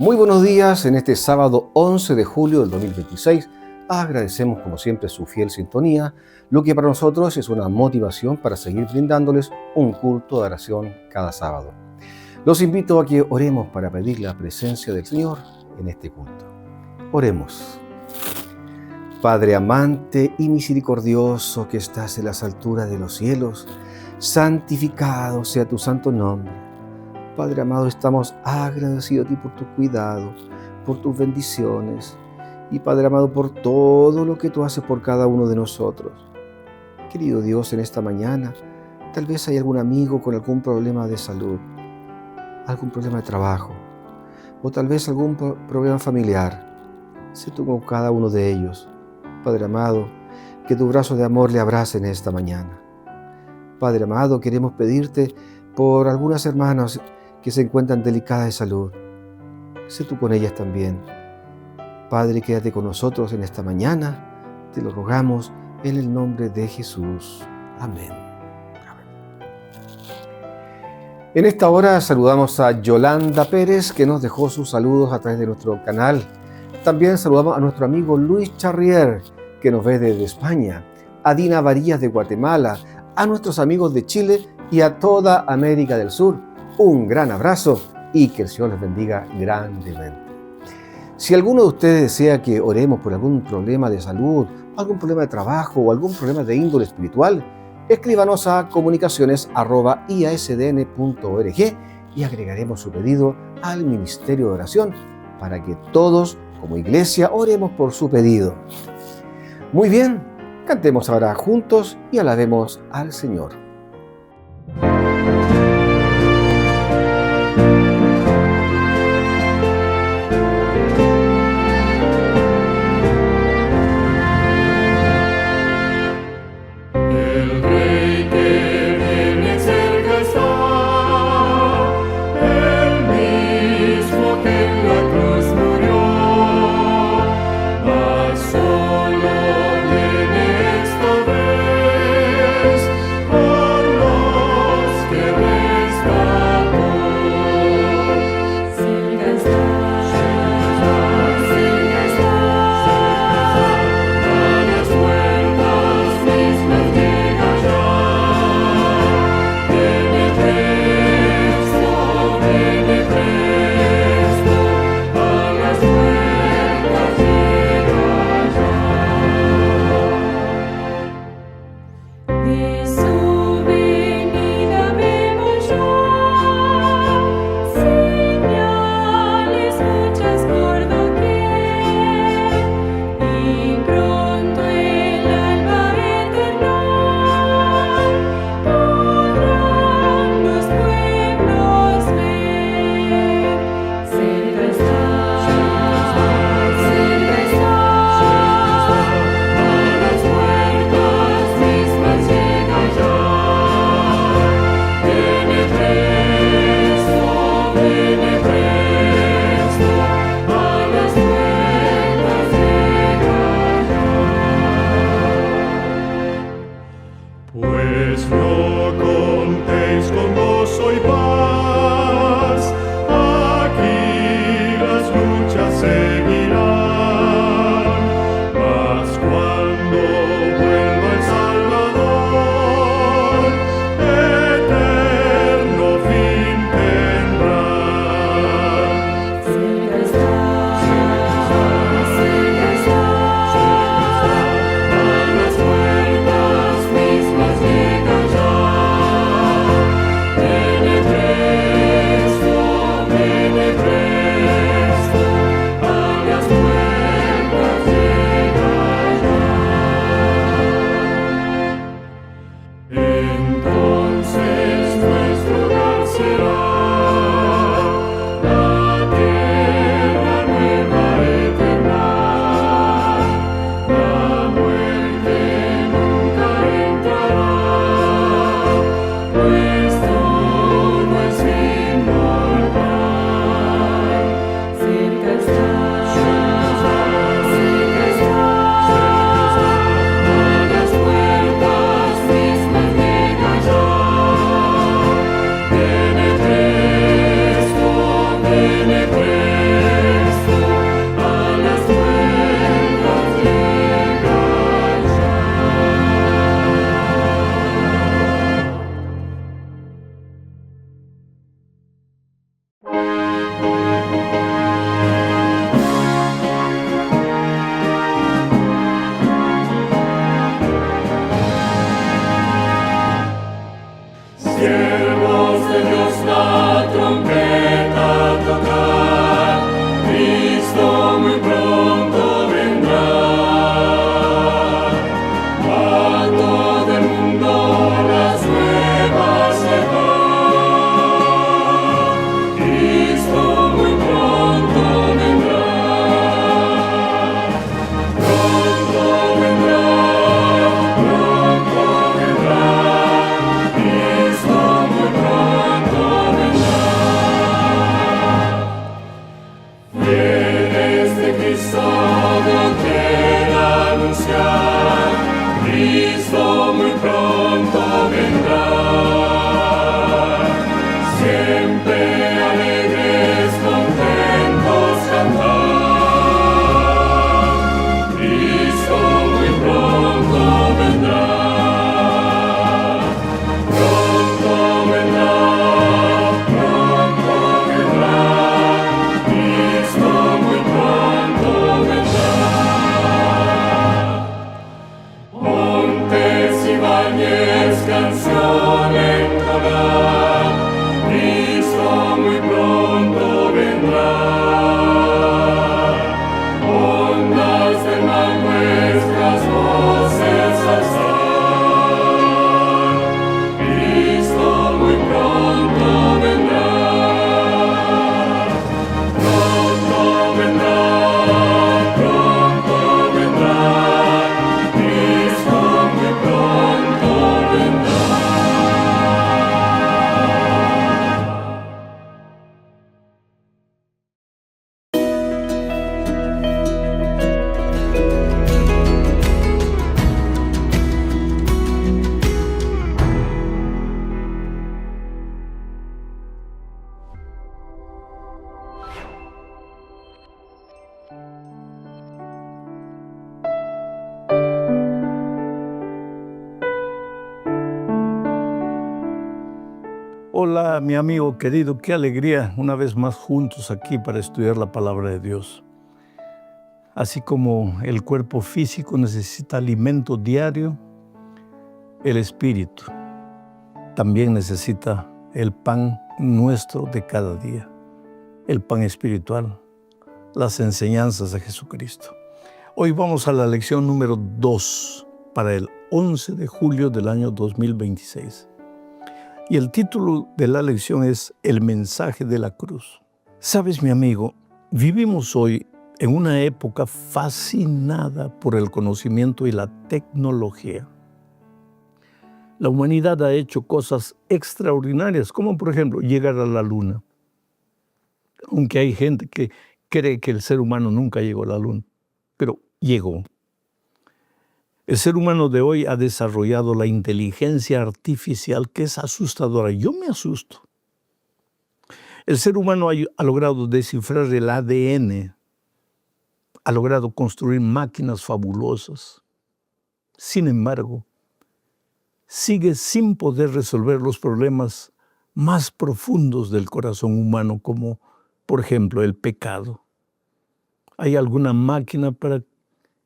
Muy buenos días en este sábado 11 de julio del 2026. Agradecemos como siempre su fiel sintonía, lo que para nosotros es una motivación para seguir brindándoles un culto de oración cada sábado. Los invito a que oremos para pedir la presencia del Señor en este culto. Oremos. Padre amante y misericordioso que estás en las alturas de los cielos, santificado sea tu santo nombre. Padre amado, estamos agradecidos a ti por tu cuidado, por tus bendiciones y Padre amado por todo lo que tú haces por cada uno de nosotros. Querido Dios, en esta mañana tal vez hay algún amigo con algún problema de salud, algún problema de trabajo o tal vez algún problema familiar. Sé tú con cada uno de ellos. Padre amado, que tu brazo de amor le abrace en esta mañana. Padre amado, queremos pedirte por algunas hermanas que se encuentran delicadas de salud. Sé tú con ellas también. Padre, quédate con nosotros en esta mañana. Te lo rogamos en el nombre de Jesús. Amén. En esta hora saludamos a Yolanda Pérez, que nos dejó sus saludos a través de nuestro canal. También saludamos a nuestro amigo Luis Charrier, que nos ve desde España, a Dina Varillas de Guatemala, a nuestros amigos de Chile y a toda América del Sur. Un gran abrazo y que el Señor les bendiga grandemente. Si alguno de ustedes desea que oremos por algún problema de salud, algún problema de trabajo o algún problema de índole espiritual, escríbanos a comunicaciones@iasdn.org y agregaremos su pedido al Ministerio de Oración para que todos, como iglesia, oremos por su pedido. Muy bien, cantemos ahora juntos y alabemos al Señor. Oh Este Cristo no quiera anunciar, Cristo muy pronto vendrá. Siempre alegres, contentos cantar, Cristo muy pronto vendrá. Pronto vendrá, pronto vendrá. Cristo muy pronto vendrá. Montes y valles, canción entonar, Cristo muy pronto vendrá. Ondas del mar nuestras voces alzar, Cristo muy pronto vendrá. Pronto vendrá, pronto vendrá, Cristo muy pronto vendrá. Hola, mi amigo querido, qué alegría una vez más juntos aquí para estudiar la palabra de Dios. Así como el cuerpo físico necesita alimento diario, el espíritu también necesita el pan nuestro de cada día, el pan espiritual, las enseñanzas de Jesucristo. Hoy vamos a la lección número 2 para el 11 de julio del año 2026. Y el título de la lección es El mensaje de la cruz. Sabes, mi amigo, vivimos hoy en una época fascinada por el conocimiento y la tecnología. La humanidad ha hecho cosas extraordinarias, como por ejemplo llegar a la luna. Aunque hay gente que cree que el ser humano nunca llegó a la luna, pero llegó. El ser humano de hoy ha desarrollado la inteligencia artificial que es asustadora. Yo me asusto. El ser humano ha logrado descifrar el ADN, ha logrado construir máquinas fabulosas. Sin embargo, sigue sin poder resolver los problemas más profundos del corazón humano, como por ejemplo el pecado. ¿Hay alguna máquina para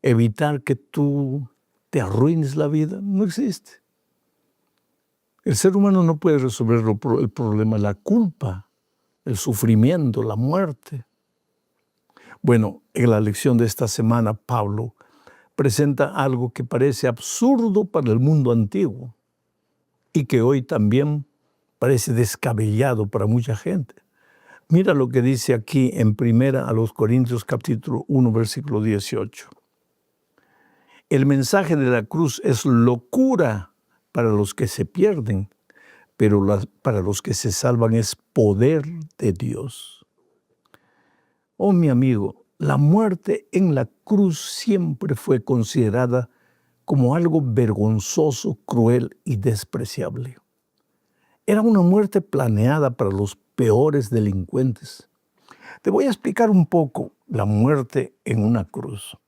evitar que tú te arruines la vida? No existe. El ser humano no puede resolver el problema, la culpa, el sufrimiento, la muerte. Bueno, en la lección de esta semana, Pablo presenta algo que parece absurdo para el mundo antiguo y que hoy también parece descabellado para mucha gente. Mira lo que dice aquí en 1 Corintios capítulo 1, versículo 18. El mensaje de la cruz es locura para los que se pierden, pero para los que se salvan es poder de Dios. Oh, mi amigo, la muerte en la cruz siempre fue considerada como algo vergonzoso, cruel y despreciable. Era una muerte planeada para los peores delincuentes. Te voy a explicar un poco la muerte en una cruz.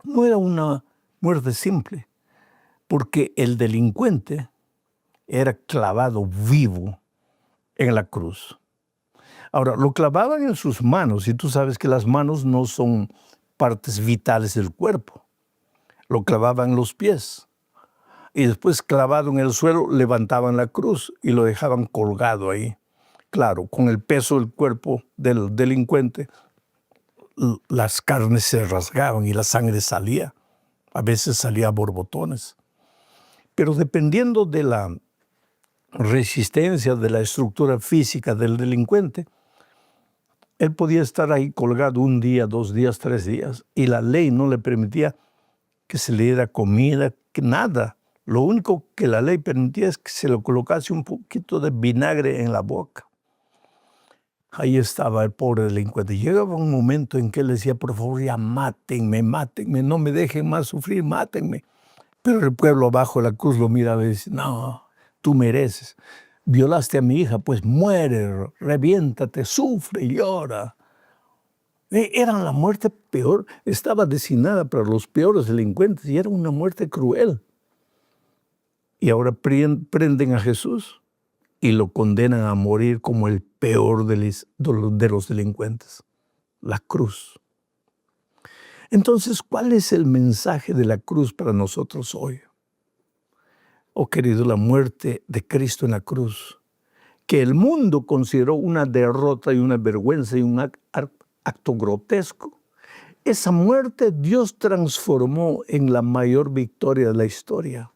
No era una muerte simple, porque el delincuente era clavado vivo en la cruz. Ahora, lo clavaban en sus manos, y tú sabes que las manos no son partes vitales del cuerpo. Lo clavaban en los pies. Y después, clavado en el suelo, levantaban la cruz y lo dejaban colgado ahí. Claro, con el peso del cuerpo del delincuente, las carnes se rasgaban y la sangre salía. A veces salía a borbotones. Pero dependiendo de la resistencia, de la estructura física del delincuente, él podía estar ahí colgado 1 día, 2 días, 3 días, y la ley no le permitía que se le diera comida, que nada. Lo único que la ley permitía es que se le colocase un poquito de vinagre en la boca. Ahí estaba el pobre delincuente. Llegaba un momento en que él decía, por favor, ya mátenme, mátenme, no me dejen más sufrir, mátenme. Pero el pueblo abajo de la cruz lo miraba y dice, no, tú mereces. Violaste a mi hija, pues muere, reviéntate, sufre, llora. Era la muerte peor, estaba destinada para los peores delincuentes y era una muerte cruel. Y ahora prenden a Jesús y lo condenan a morir como el peor de los delincuentes, la cruz. Entonces, ¿cuál es el mensaje de la cruz para nosotros hoy? Oh querido, la muerte de Cristo en la cruz, que el mundo consideró una derrota y una vergüenza y un acto grotesco, esa muerte Dios transformó en la mayor victoria de la historia.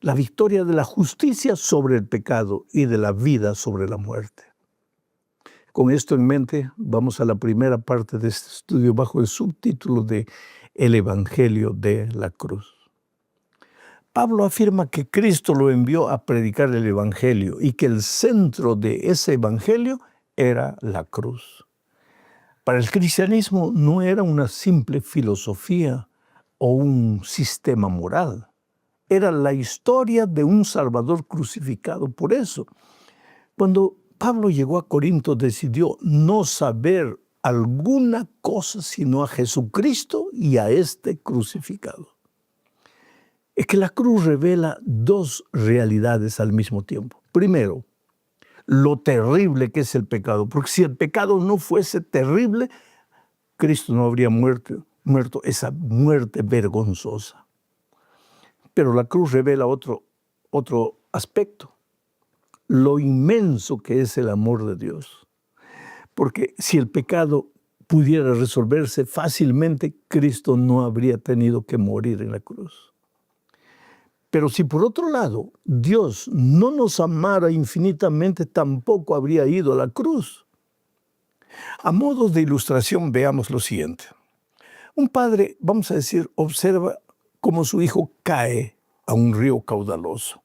La victoria de la justicia sobre el pecado y de la vida sobre la muerte. Con esto en mente, vamos a la primera parte de este estudio bajo el subtítulo de El Evangelio de la Cruz. Pablo afirma que Cristo lo envió a predicar el Evangelio y que el centro de ese Evangelio era la cruz. Para el cristianismo no era una simple filosofía o un sistema moral. Era la historia de un Salvador crucificado. Por eso, cuando Pablo llegó a Corinto, decidió no saber alguna cosa sino a Jesucristo y a este crucificado. Es que la cruz revela dos realidades al mismo tiempo. Primero, lo terrible que es el pecado, porque si el pecado no fuese terrible, Cristo no habría muerto esa muerte vergonzosa. Pero la cruz revela otro aspecto, lo inmenso que es el amor de Dios. Porque si el pecado pudiera resolverse fácilmente, Cristo no habría tenido que morir en la cruz. Pero si por otro lado Dios no nos amara infinitamente, tampoco habría ido a la cruz. A modo de ilustración, veamos lo siguiente. Un padre, vamos a decir, observa cómo su hijo cae a un río caudaloso.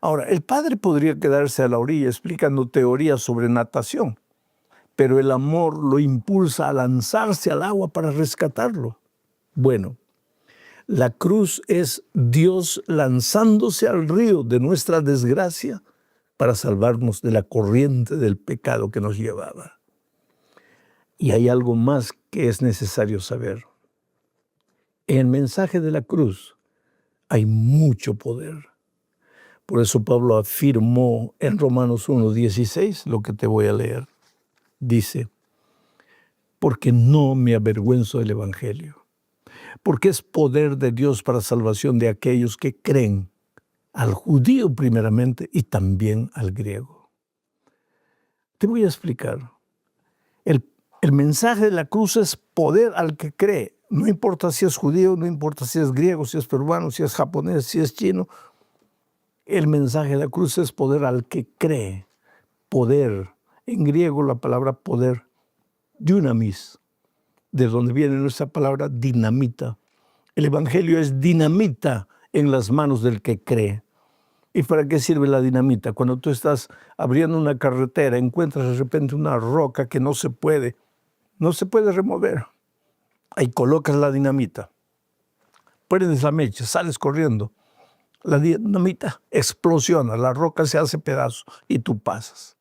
Ahora, el padre podría quedarse a la orilla explicando teorías sobre natación, pero el amor lo impulsa a lanzarse al agua para rescatarlo. Bueno, la cruz es Dios lanzándose al río de nuestra desgracia para salvarnos de la corriente del pecado que nos llevaba. Y hay algo más que es necesario saber. En el mensaje de la cruz hay mucho poder. Por eso Pablo afirmó en Romanos 1:16 lo que te voy a leer. Dice, porque no me avergüenzo del Evangelio, porque es poder de Dios para salvación de aquellos que creen, al judío primeramente y también al griego. Te voy a explicar. El mensaje de la cruz es poder al que cree. No importa si es judío, no importa si es griego, si es peruano, si es japonés, si es chino. El mensaje de la cruz es poder al que cree. Poder. En griego la palabra poder, dunamis, de donde viene nuestra palabra dinamita. El Evangelio es dinamita en las manos del que cree. ¿Y para qué sirve la dinamita? Cuando tú estás abriendo una carretera, encuentras de repente una roca que no se puede remover. Ahí colocas la dinamita, prendes la mecha, sales corriendo. La dinamita explosiona, la roca se hace pedazo y tú pasas.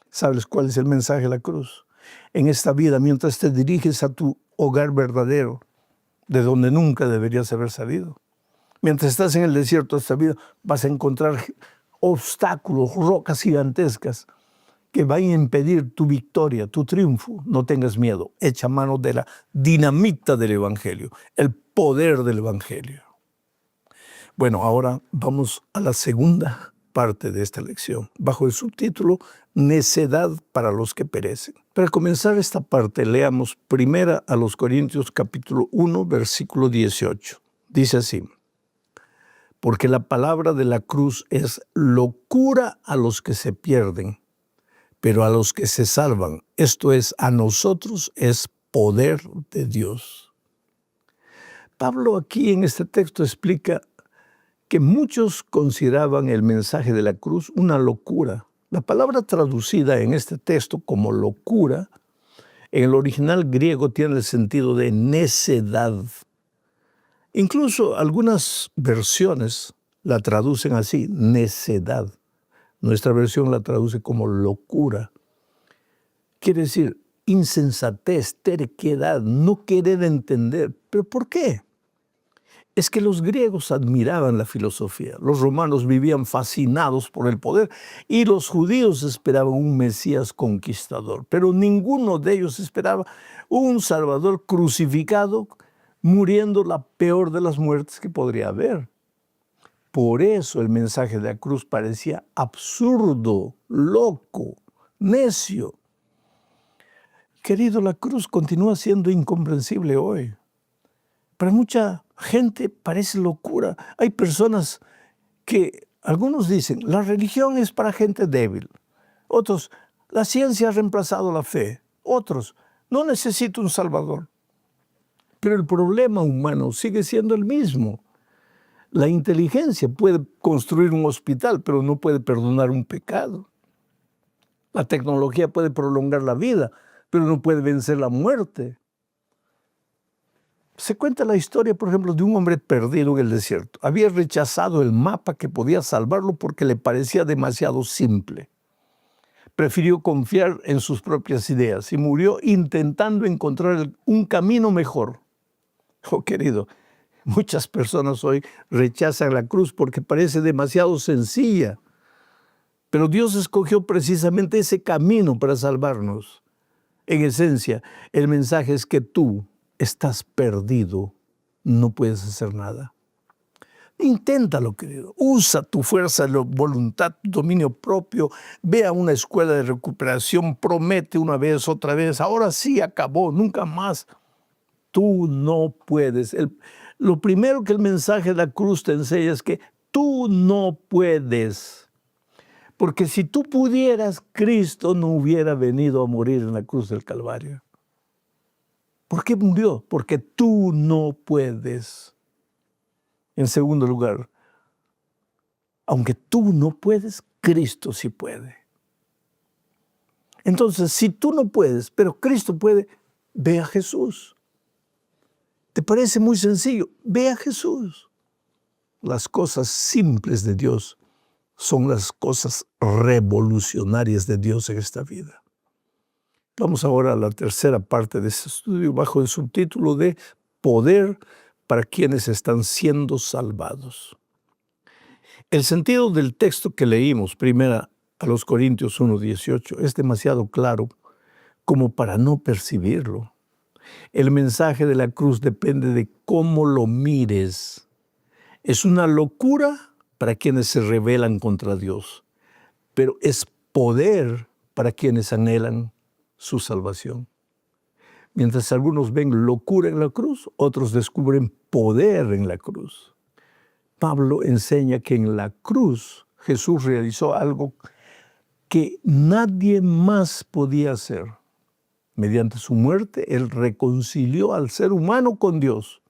¿Sabes cuál es el mensaje de la cruz? En esta vida, mientras te diriges a tu hogar verdadero, de donde nunca deberías haber salido, mientras estás en el desierto de esta vida, vas a encontrar obstáculos, rocas gigantescas que van a impedir tu victoria, tu triunfo. No tengas miedo, echa mano de la dinamita del Evangelio, el poder del Evangelio. Bueno, ahora vamos a la segunda parte de esta lección, bajo el subtítulo Necedad para los que perecen. Para comenzar esta parte, leamos primera a los Corintios capítulo 1, versículo 18. Dice así, porque la palabra de la cruz es locura a los que se pierden, pero a los que se salvan, esto es, a nosotros, es poder de Dios. Pablo aquí en este texto explica que muchos consideraban el mensaje de la cruz una locura, La palabra traducida en este texto como locura, en el original griego tiene el sentido de necedad. Incluso algunas versiones la traducen así, necedad. Nuestra versión la traduce como locura. Quiere decir insensatez, terquedad, no querer entender. ¿Pero por qué? Es que los griegos admiraban la filosofía, los romanos vivían fascinados por el poder y los judíos esperaban un Mesías conquistador, pero ninguno de ellos esperaba un Salvador crucificado, muriendo la peor de las muertes que podría haber. Por eso el mensaje de la cruz parecía absurdo, loco, necio. Querido, la cruz continúa siendo incomprensible hoy. Para mucha gente parece locura. Hay personas que, algunos dicen, la religión es para gente débil. Otros, la ciencia ha reemplazado la fe. Otros, no necesito un Salvador. Pero el problema humano sigue siendo el mismo. La inteligencia puede construir un hospital, pero no puede perdonar un pecado. La tecnología puede prolongar la vida, pero no puede vencer la muerte. Se cuenta la historia, por ejemplo, de un hombre perdido en el desierto. Había rechazado el mapa que podía salvarlo porque le parecía demasiado simple. Prefirió confiar en sus propias ideas y murió intentando encontrar un camino mejor. Oh, querido, muchas personas hoy rechazan la cruz porque parece demasiado sencilla. Pero Dios escogió precisamente ese camino para salvarnos. En esencia, el mensaje es que tú estás perdido, no puedes hacer nada. Inténtalo, querido. Usa tu fuerza, voluntad, tu dominio propio. Ve a una escuela de recuperación, promete una vez, otra vez. Ahora sí, acabó, nunca más. Tú no puedes. Lo primero que el mensaje de la cruz te enseña es que tú no puedes. Porque si tú pudieras, Cristo no hubiera venido a morir en la cruz del Calvario. ¿Por qué murió? Porque tú no puedes. En segundo lugar, aunque tú no puedes, Cristo sí puede. Entonces, si tú no puedes, pero Cristo puede, ve a Jesús. ¿Te parece muy sencillo? Ve a Jesús. Las cosas simples de Dios son las cosas revolucionarias de Dios en esta vida. Vamos ahora a la tercera parte de este estudio bajo el subtítulo de Poder para quienes están siendo salvados. El sentido del texto que leímos, primera a los Corintios 1:18, es demasiado claro como para no percibirlo. El mensaje de la cruz depende de cómo lo mires. Es una locura para quienes se rebelan contra Dios, pero es poder para quienes anhelan su salvación. Mientras algunos ven locura en la cruz, otros descubren poder en la cruz. Pablo enseña que en la cruz Jesús realizó algo que nadie más podía hacer. Mediante su muerte, Él reconcilió al ser humano con Dios,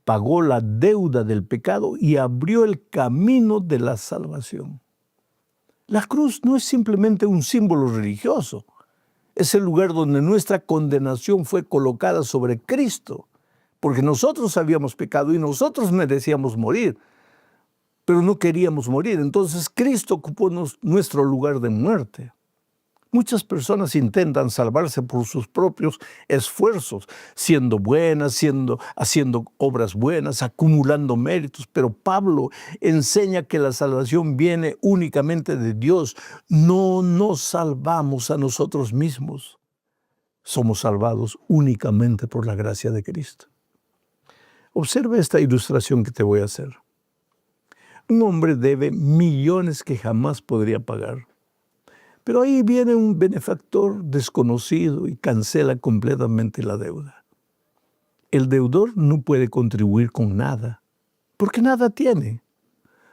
pagó la deuda del pecado y abrió el camino de la salvación. La cruz no es simplemente un símbolo religioso. Es el lugar donde nuestra condenación fue colocada sobre Cristo, porque nosotros habíamos pecado y nosotros merecíamos morir, pero no queríamos morir. Entonces Cristo ocupó nuestro lugar de muerte. Muchas personas intentan salvarse por sus propios esfuerzos, siendo buenas, haciendo obras buenas, acumulando méritos. Pero Pablo enseña que la salvación viene únicamente de Dios. No nos salvamos a nosotros mismos. Somos salvados únicamente por la gracia de Cristo. Observa esta ilustración que te voy a hacer. Un hombre debe millones que jamás podría pagar. Pero ahí viene un benefactor desconocido y cancela completamente la deuda. El deudor no puede contribuir con nada, porque nada tiene.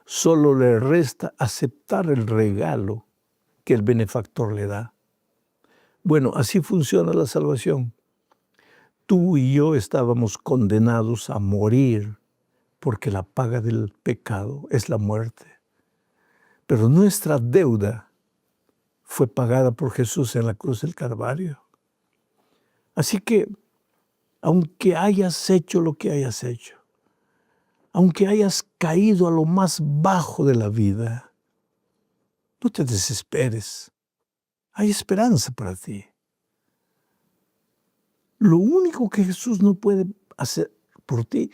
Solo le resta aceptar el regalo que el benefactor le da. Bueno, así funciona la salvación. Tú y yo estábamos condenados a morir porque la paga del pecado es la muerte. Pero nuestra deuda fue pagada por Jesús en la cruz del Calvario. Así que, aunque hayas hecho lo que hayas hecho, aunque hayas caído a lo más bajo de la vida, no te desesperes. Hay esperanza para ti. Lo único que Jesús no puede hacer por ti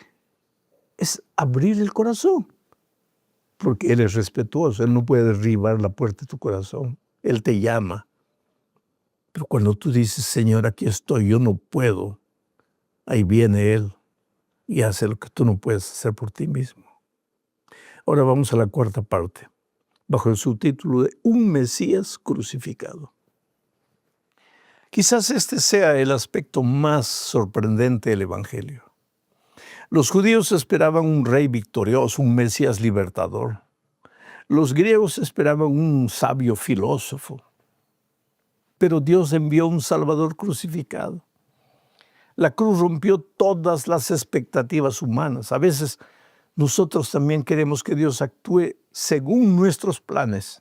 es abrir el corazón, porque Él es respetuoso, Él no puede derribar la puerta de tu corazón. Él te llama. Pero cuando tú dices, Señor, aquí estoy, yo no puedo, ahí viene Él y hace lo que tú no puedes hacer por ti mismo. Ahora vamos a la cuarta parte, bajo el subtítulo de Un Mesías crucificado. Quizás este sea el aspecto más sorprendente del Evangelio. Los judíos esperaban un rey victorioso, un Mesías libertador. Los griegos esperaban un sabio filósofo. Pero Dios envió un Salvador crucificado. La cruz rompió todas las expectativas humanas. A veces nosotros también queremos que Dios actúe según nuestros planes.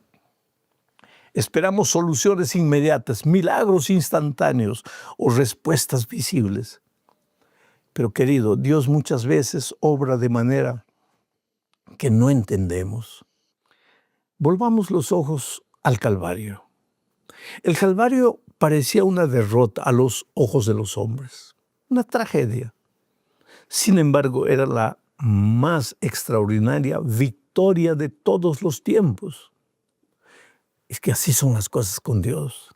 Esperamos soluciones inmediatas, milagros instantáneos o respuestas visibles. Pero querido, Dios muchas veces obra de manera que no entendemos. Volvamos los ojos al Calvario. El Calvario parecía una derrota a los ojos de los hombres, una tragedia. Sin embargo, era la más extraordinaria victoria de todos los tiempos. Es que así son las cosas con Dios.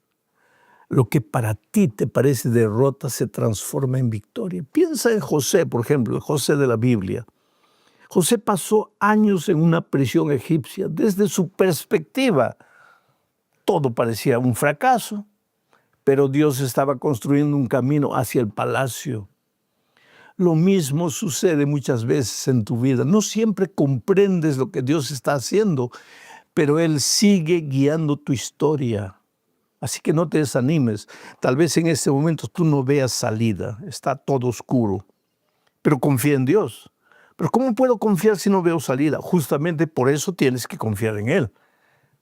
Lo que para ti te parece derrota se transforma en victoria. Piensa en José, por ejemplo, José de la Biblia. José pasó años en una prisión egipcia. Desde su perspectiva, todo parecía un fracaso, pero Dios estaba construyendo un camino hacia el palacio. Lo mismo sucede muchas veces en tu vida. No siempre comprendes lo que Dios está haciendo, pero Él sigue guiando tu historia. Así que no te desanimes. Tal vez en este momento tú no veas salida, está todo oscuro, pero confía en Dios. Pero ¿cómo puedo confiar si no veo salida? Justamente por eso tienes que confiar en Él.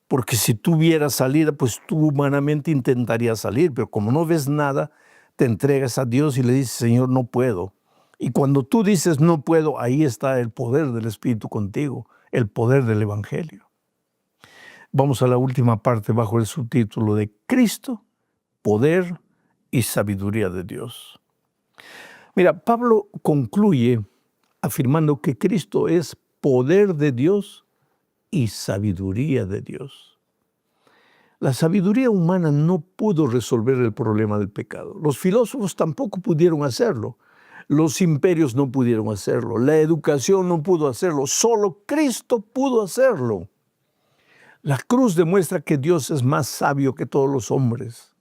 Porque si tú vieras salida, pues tú humanamente intentarías salir, pero como no ves nada, te entregas a Dios y le dices, Señor, no puedo. Y cuando tú dices no puedo, ahí está el poder del Espíritu contigo, el poder del Evangelio. Vamos a la última parte bajo el subtítulo de Cristo, poder y sabiduría de Dios. Mira, Pablo concluye afirmando que Cristo es poder de Dios y sabiduría de Dios. La sabiduría humana no pudo resolver el problema del pecado. Los filósofos tampoco pudieron hacerlo. Los imperios no pudieron hacerlo. La educación no pudo hacerlo. Solo Cristo pudo hacerlo. La cruz demuestra que Dios es más sabio que todos los hombres.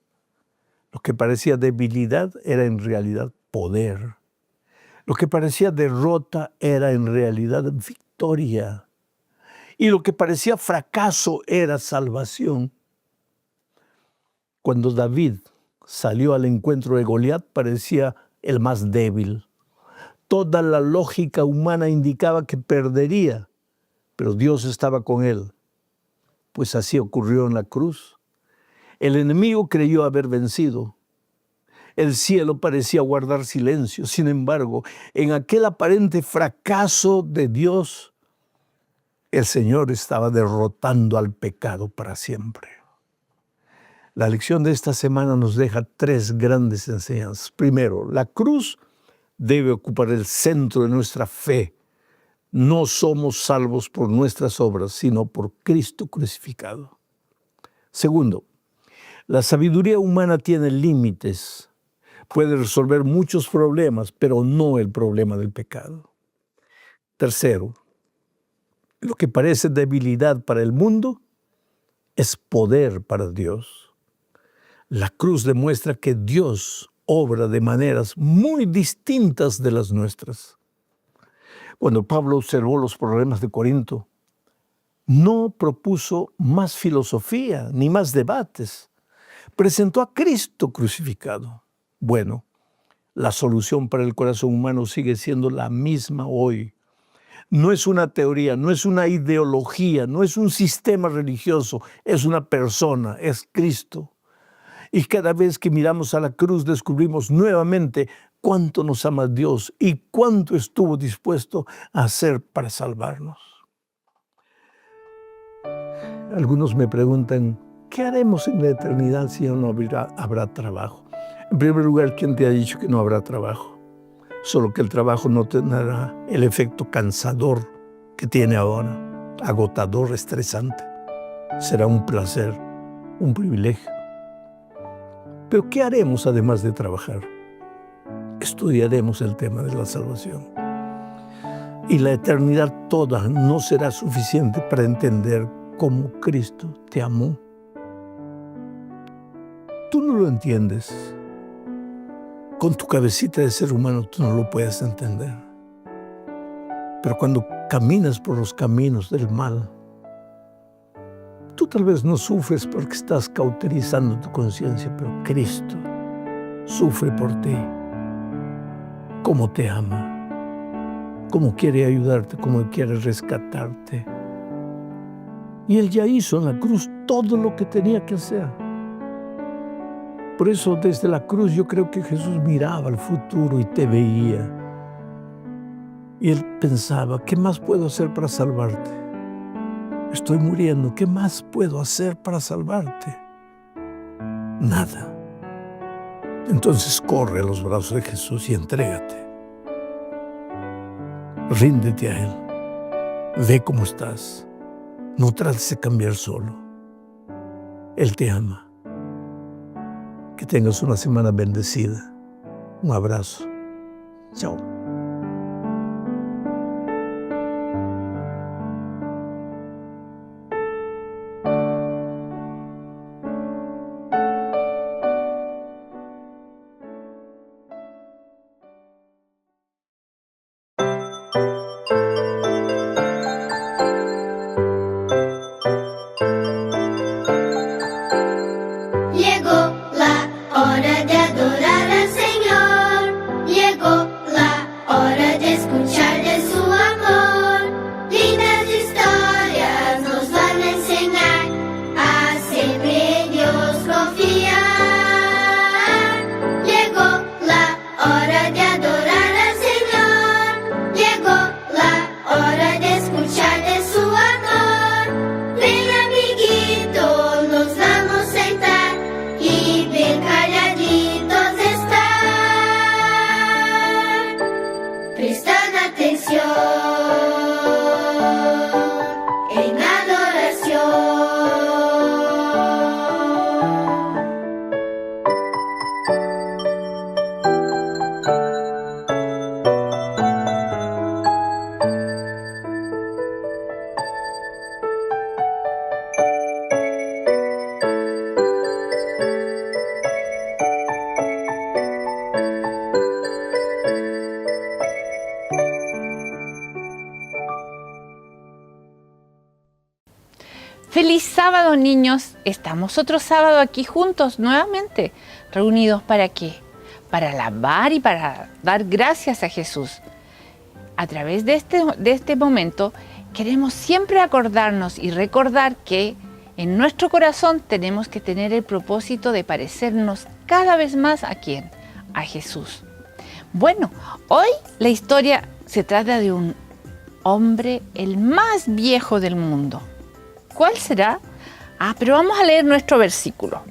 Lo que parecía debilidad era en realidad poder. Lo que parecía derrota era en realidad victoria. Y lo que parecía fracaso era salvación. Cuando David salió al encuentro de Goliat, parecía el más débil. Toda la lógica humana indicaba que perdería, pero Dios estaba con él. Pues así ocurrió en la cruz. El enemigo creyó haber vencido. El cielo parecía guardar silencio. Sin embargo, en aquel aparente fracaso de Dios, el Señor estaba derrotando al pecado para siempre. La lección de esta semana nos deja 3 grandes enseñanzas. Primero, la cruz debe ocupar el centro de nuestra fe. No somos salvos por nuestras obras, sino por Cristo crucificado. Segundo, la sabiduría humana tiene límites. Puede resolver muchos problemas, pero no el problema del pecado. Tercero, lo que parece debilidad para el mundo es poder para Dios. La cruz demuestra que Dios obra de maneras muy distintas de las nuestras. Cuando Pablo observó los problemas de Corinto, no propuso más filosofía ni más debates. Presentó a Cristo crucificado. Bueno, la solución para el corazón humano sigue siendo la misma hoy. No es una teoría, no es una ideología, no es un sistema religioso, es una persona, es Cristo. Y cada vez que miramos a la cruz descubrimos nuevamente cuánto nos ama Dios y cuánto estuvo dispuesto a hacer para salvarnos. Algunos me preguntan, ¿qué haremos en la eternidad si no habrá trabajo? En primer lugar, ¿quién te ha dicho que no habrá trabajo? Solo que el trabajo no tendrá el efecto cansador que tiene ahora, agotador, estresante. Será un placer, un privilegio. Pero ¿qué haremos además de trabajar? Estudiaremos el tema de la salvación. Y la eternidad toda no será suficiente para entender cómo Cristo te amó. Tú no lo entiendes. Con tu cabecita de ser humano tú no lo puedes entender. Pero cuando caminas por los caminos del mal, tú tal vez no sufres porque estás cauterizando tu conciencia, pero Cristo sufre por ti. Cómo te ama, cómo quiere ayudarte, cómo quiere rescatarte. Y Él ya hizo en la cruz todo lo que tenía que hacer. Por eso desde la cruz yo creo que Jesús miraba al futuro y te veía. Y Él pensaba, ¿qué más puedo hacer para salvarte? Estoy muriendo, ¿qué más puedo hacer para salvarte? Nada. Entonces corre a los brazos de Jesús y entrégate. Ríndete a Él. Ve cómo estás. No trates de cambiar solo. Él te ama. Que tengas una semana bendecida. Un abrazo. Chao. Llegó la hora de adorar al Señor. Llegó la hora de escuchar de su amor. Lindas historias nos van a enseñar a siempre en Dios confiar. Llegó la hora de adorar al Señor. Llegó la hora de escuchar de su amor. Ven, amiguito, nos vamos a sentar y bien calladitos estar, prestan atención en adoración. Feliz sábado, niños. Estamos otro sábado aquí juntos nuevamente, reunidos ¿para qué? Para alabar y para dar gracias a Jesús. A través de este momento queremos siempre acordarnos y recordar que en nuestro corazón tenemos que tener el propósito de parecernos cada vez más ¿a quién? A Jesús. Bueno, hoy la historia se trata de un hombre, el más viejo del mundo. ¿Cuál será? Pero vamos a leer nuestro versículo.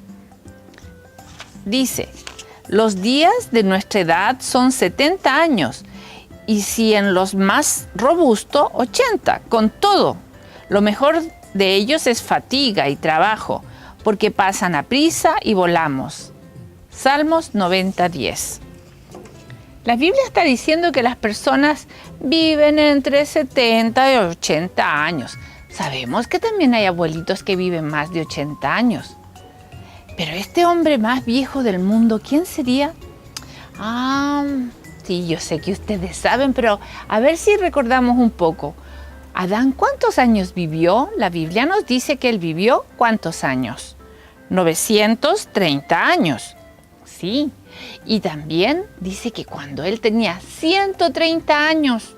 Dice, los días de nuestra edad son 70 años, y si en los más robustos, 80. Con todo, lo mejor de ellos es fatiga y trabajo, porque pasan a prisa y volamos. Salmos 90:10. La Biblia está diciendo que las personas viven entre 70 y 80 años. Sabemos que también hay abuelitos que viven más de 80 años. Pero este hombre más viejo del mundo, ¿quién sería? Sí, yo sé que ustedes saben, pero a ver si recordamos un poco. Adán, ¿cuántos años vivió? La Biblia nos dice que él vivió, ¿cuántos años? 930 años. Sí, y también dice que cuando él tenía 130 años,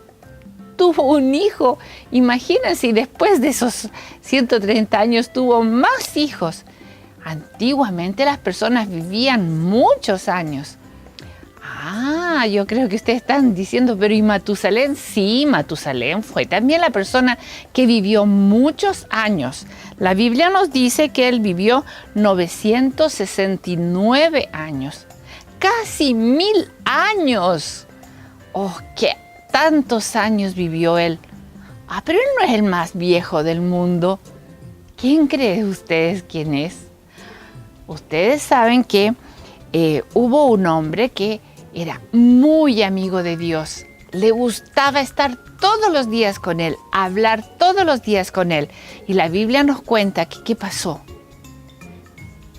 tuvo un hijo. Imagínense, y después de esos 130 años tuvo más hijos. Antiguamente las personas vivían muchos años. Ah, yo creo que ustedes están diciendo, pero ¿y Matusalén? Sí, Matusalén fue también la persona que vivió muchos años. La Biblia nos dice que él vivió 969 años. ¡Casi 1000 años! ¡Oh, qué tantos años vivió él! Ah, pero él no es el más viejo del mundo. ¿Quién creen ustedes quién es? Ustedes saben que hubo un hombre que era muy amigo de Dios. Le gustaba estar todos los días con él, hablar todos los días con él. Y la Biblia nos cuenta que ¿qué pasó?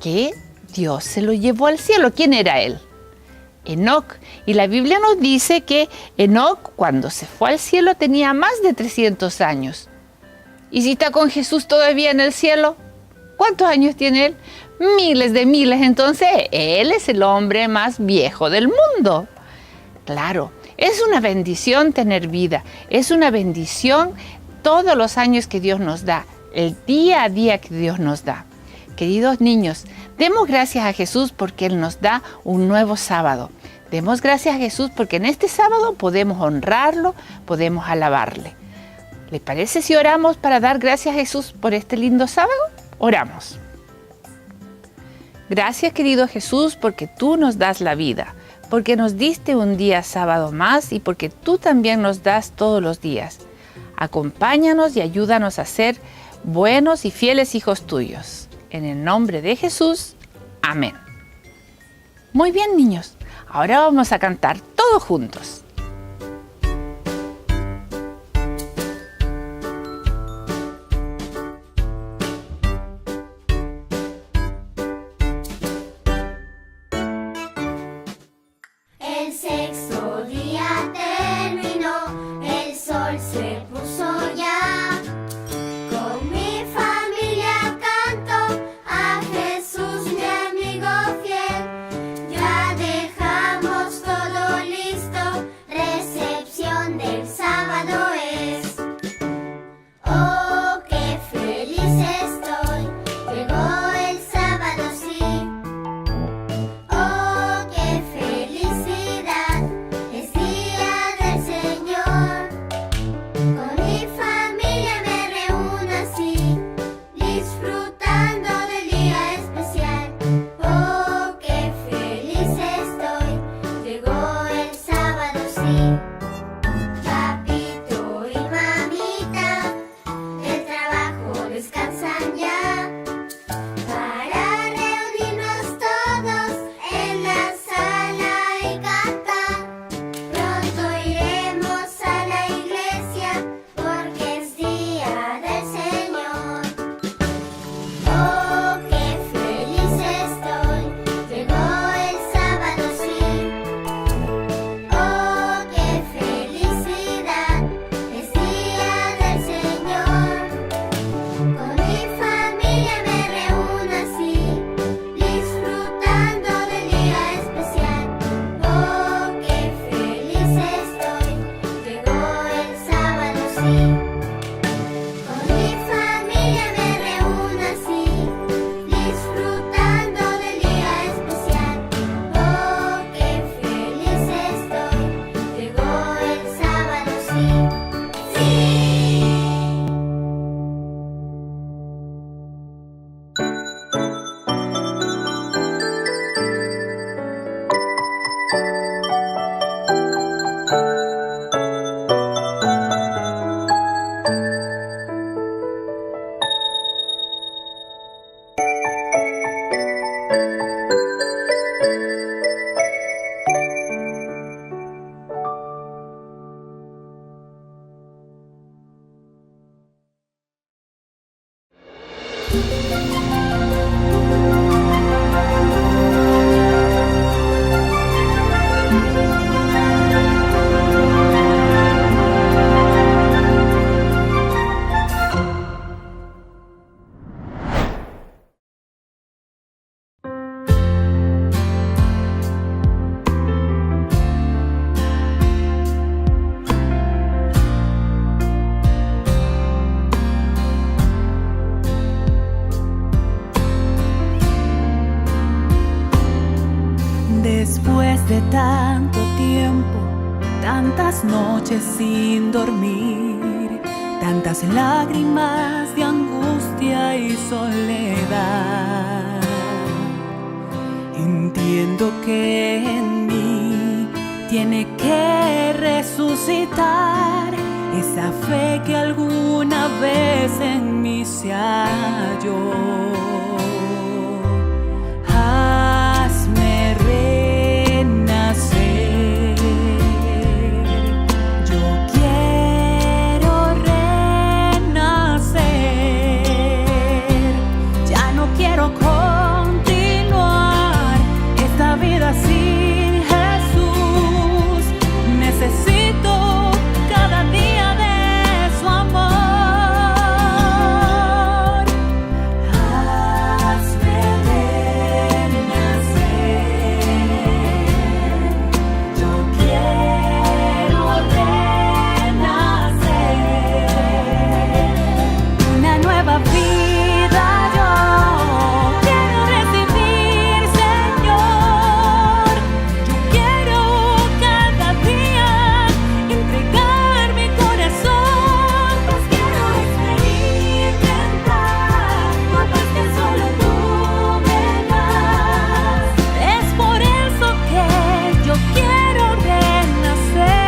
Que Dios se lo llevó al cielo. ¿Quién era él? Enoc. Y la Biblia nos dice que Enoc, cuando se fue al cielo, tenía más de 300 años. ¿Y si está con Jesús todavía en el cielo? ¿Cuántos años tiene él? Miles de miles. Entonces, él es el hombre más viejo del mundo. Claro, es una bendición tener vida. Es una bendición todos los años que Dios nos da, el día a día que Dios nos da. Queridos niños, demos gracias a Jesús porque Él nos da un nuevo sábado. Demos gracias a Jesús porque en este sábado podemos honrarlo, podemos alabarle. ¿Les parece si oramos para dar gracias a Jesús por este lindo sábado? Oramos. Gracias, querido Jesús, porque tú nos das la vida, porque nos diste un día sábado más y porque tú también nos das todos los días. Acompáñanos y ayúdanos a ser buenos y fieles hijos tuyos. En el nombre de Jesús, amén. Muy bien, niños, ahora vamos a cantar todos juntos. El sexto día terminó, el sol se puso ya. Con mi familia canto a Jesús, mi amigo fiel. Ya dejamos todo listo, recepción del sábado es. Oh, qué feliz estoy, llegó el sábado, sí. Oh, qué felicidad, es día del Señor. Con mi familia me reúno así, disfrutando del día especial. Oh, qué feliz estoy, llegó el sábado, sí. Papito y mamita, del trabajo descansan ya. Para reunirnos todos en la sala y cantar. Pronto iremos a la iglesia porque es día del Señor. Oh, qué feliz estoy, llegó el sábado, sí. Oh, qué Tantas noches sin dormir, tantas lágrimas de angustia y soledad. Entiendo que en mí tiene que resucitar esa fe que alguna vez en mí se halló. Hazme renacer. Yo quiero renacer. Ya no quiero continuar esta vida sin Jesús. Necesito cada día de su amor. Hazme renacer. Yo quiero renacer. Una nueva vida yo quiero recibir, Señor. Yo quiero cada día entregar mi corazón, pues quiero experimentar la paz que solo tú me das. Es por eso que yo quiero renacer.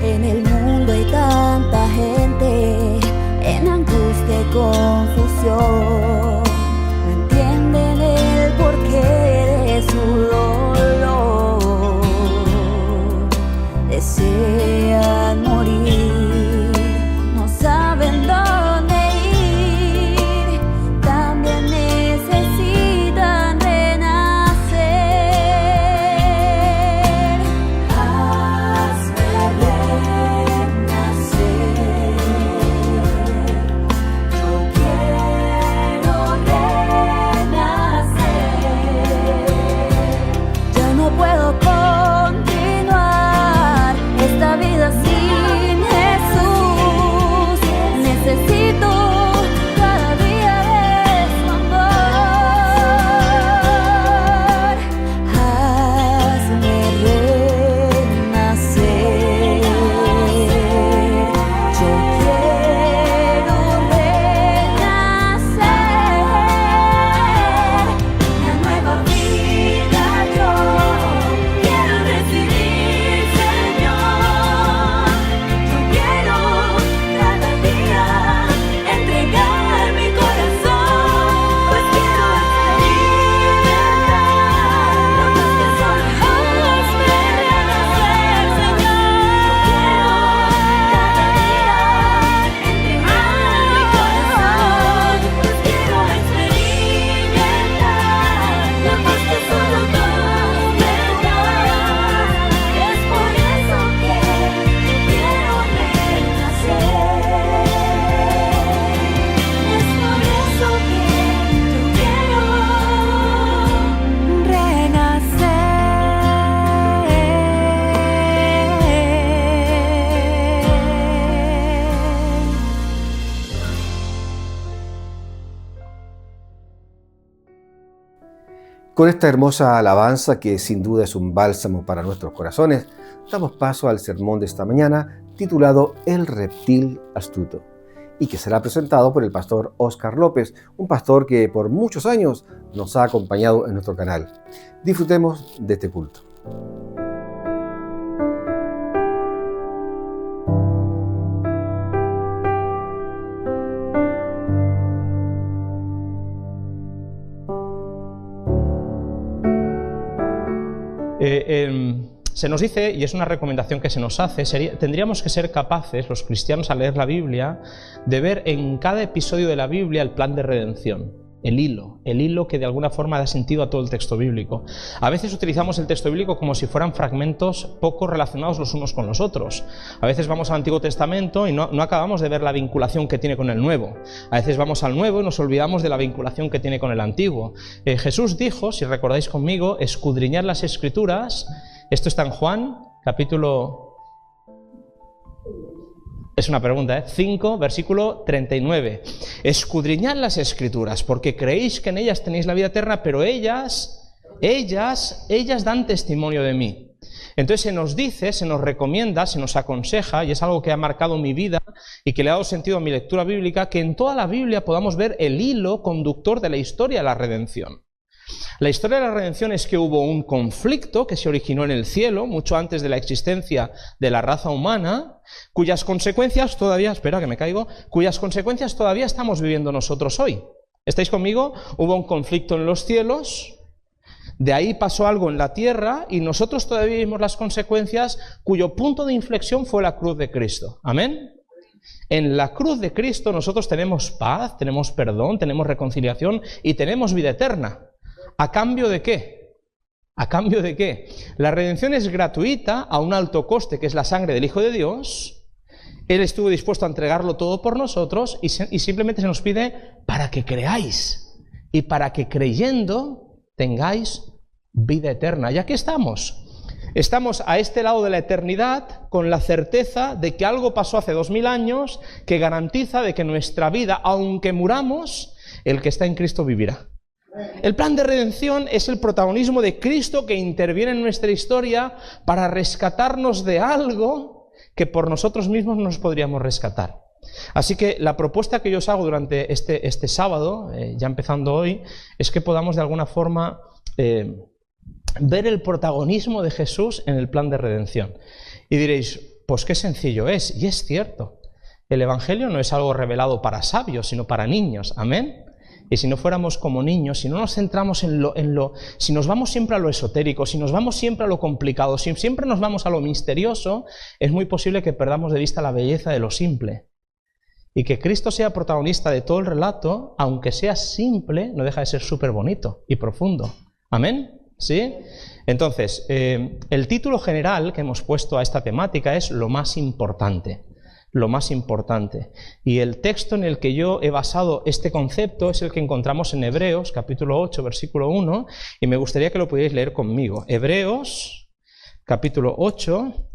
En el mundo hay tanta gente en angustia y confusión. No entienden el porqué de su dolor. Desean morir, no saben dónde ir. También necesitan renacer. Hazme renacer. Yo quiero renacer. Ya no puedo continuar esta vida sin Jesús. Necesito cada día de su amor. Hazme renacer. Yo quiero renacer. Una nueva vida yo quiero recibir, Señor. Yo quiero cada día entregar mi corazón, pues quiero experimentar la paz que solo hazme renacer, Señor. Yo quiero cada día entregar mi corazón, pues quiero experimentar la paz que solo tú me das. Es por eso que yo quiero renacer. Es por eso que yo quiero renacer. Con esta hermosa alabanza, que sin duda es un bálsamo para nuestros corazones, damos paso al sermón de esta mañana, titulado El reptil astuto, y que será presentado por el pastor Óscar López, un pastor que por muchos años nos ha acompañado en nuestro canal. Disfrutemos de este culto. Se nos dice, y es una recomendación que se nos hace, tendríamos que ser capaces, los cristianos, al leer la Biblia, de ver en cada episodio de la Biblia el plan de redención, el hilo que de alguna forma da sentido a todo el texto bíblico. A veces utilizamos el texto bíblico como si fueran fragmentos poco relacionados los unos con los otros. A veces vamos al Antiguo Testamento y no acabamos de ver la vinculación que tiene con el Nuevo. A veces vamos al Nuevo y nos olvidamos de la vinculación que tiene con el Antiguo. Jesús dijo, si recordáis conmigo, escudriñad las Escrituras. Esto está en Juan capítulo... Es una pregunta, 5, versículo 39. Escudriñad las Escrituras, porque creéis que en ellas tenéis la vida eterna, pero ellas dan testimonio de mí. Entonces se nos dice, se nos recomienda, se nos aconseja, y es algo que ha marcado mi vida y que le ha dado sentido a mi lectura bíblica, que en toda la Biblia podamos ver el hilo conductor de la historia de la redención. La historia de la redención es que hubo un conflicto que se originó en el cielo, mucho antes de la existencia de la raza humana, cuyas consecuencias todavía, cuyas consecuencias todavía estamos viviendo nosotros hoy. ¿Estáis conmigo? Hubo un conflicto en los cielos, de ahí pasó algo en la tierra y nosotros todavía vivimos las consecuencias, cuyo punto de inflexión fue la cruz de Cristo. ¿Amén? En la cruz de Cristo nosotros tenemos paz, tenemos perdón, tenemos reconciliación y tenemos vida eterna. ¿A cambio de qué? ¿A cambio de qué? La redención es gratuita a un alto coste, que es la sangre del Hijo de Dios. Él estuvo dispuesto a entregarlo todo por nosotros y simplemente se nos pide para que creáis y para que creyendo tengáis vida eterna. ¿Y aquí estamos? Estamos a este lado de la eternidad con la certeza de que algo pasó hace 2000 años que garantiza de que nuestra vida, aunque muramos, el que está en Cristo vivirá. El plan de redención es el protagonismo de Cristo que interviene en nuestra historia para rescatarnos de algo que por nosotros mismos no nos podríamos rescatar. Así que la propuesta que yo os hago durante este sábado, ya empezando hoy, es que podamos de alguna forma ver el protagonismo de Jesús en el plan de redención. Y diréis, pues qué sencillo es, y es cierto. El Evangelio no es algo revelado para sabios, sino para niños. ¿Amén? Y si no fuéramos como niños, si no nos centramos si nos vamos siempre a lo esotérico, si nos vamos siempre a lo complicado, si siempre nos vamos a lo misterioso, es muy posible que perdamos de vista la belleza de lo simple. Y que Cristo sea protagonista de todo el relato, aunque sea simple, no deja de ser súper bonito y profundo. ¿Amén? ¿Sí? Entonces, el título general que hemos puesto a esta temática es lo más importante. Lo más importante. Y el texto en el que yo he basado este concepto es el que encontramos en Hebreos, capítulo 8, versículo 1, y me gustaría que lo pudierais leer conmigo. Hebreos, capítulo 8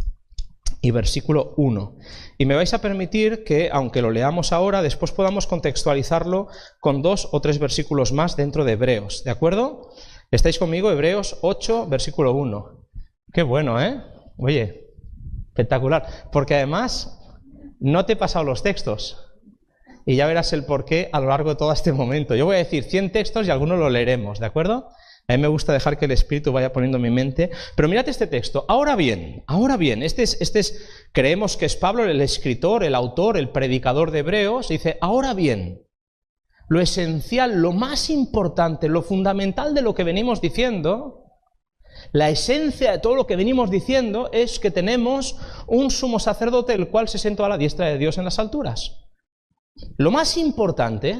y versículo 1. Y me vais a permitir que, aunque lo leamos ahora, después podamos contextualizarlo con 2 o 3 versículos más dentro de Hebreos. ¿De acuerdo? ¿Estáis conmigo? Hebreos 8, versículo 1. Qué bueno, ¿eh? Oye, espectacular. Porque además no te he pasado los textos. Y ya verás el porqué a lo largo de todo este momento. Yo voy a decir 100 textos y algunos lo leeremos, ¿de acuerdo? A mí me gusta dejar que el Espíritu vaya poniendo en mi mente. Pero mirad este texto. Ahora bien, creemos que es Pablo el escritor, el autor, el predicador de Hebreos. Dice, ahora bien, lo esencial, lo más importante, lo fundamental de lo que venimos diciendo, la esencia de todo lo que venimos diciendo es que tenemos un sumo sacerdote el cual se sentó a la diestra de Dios en las alturas. Lo más importante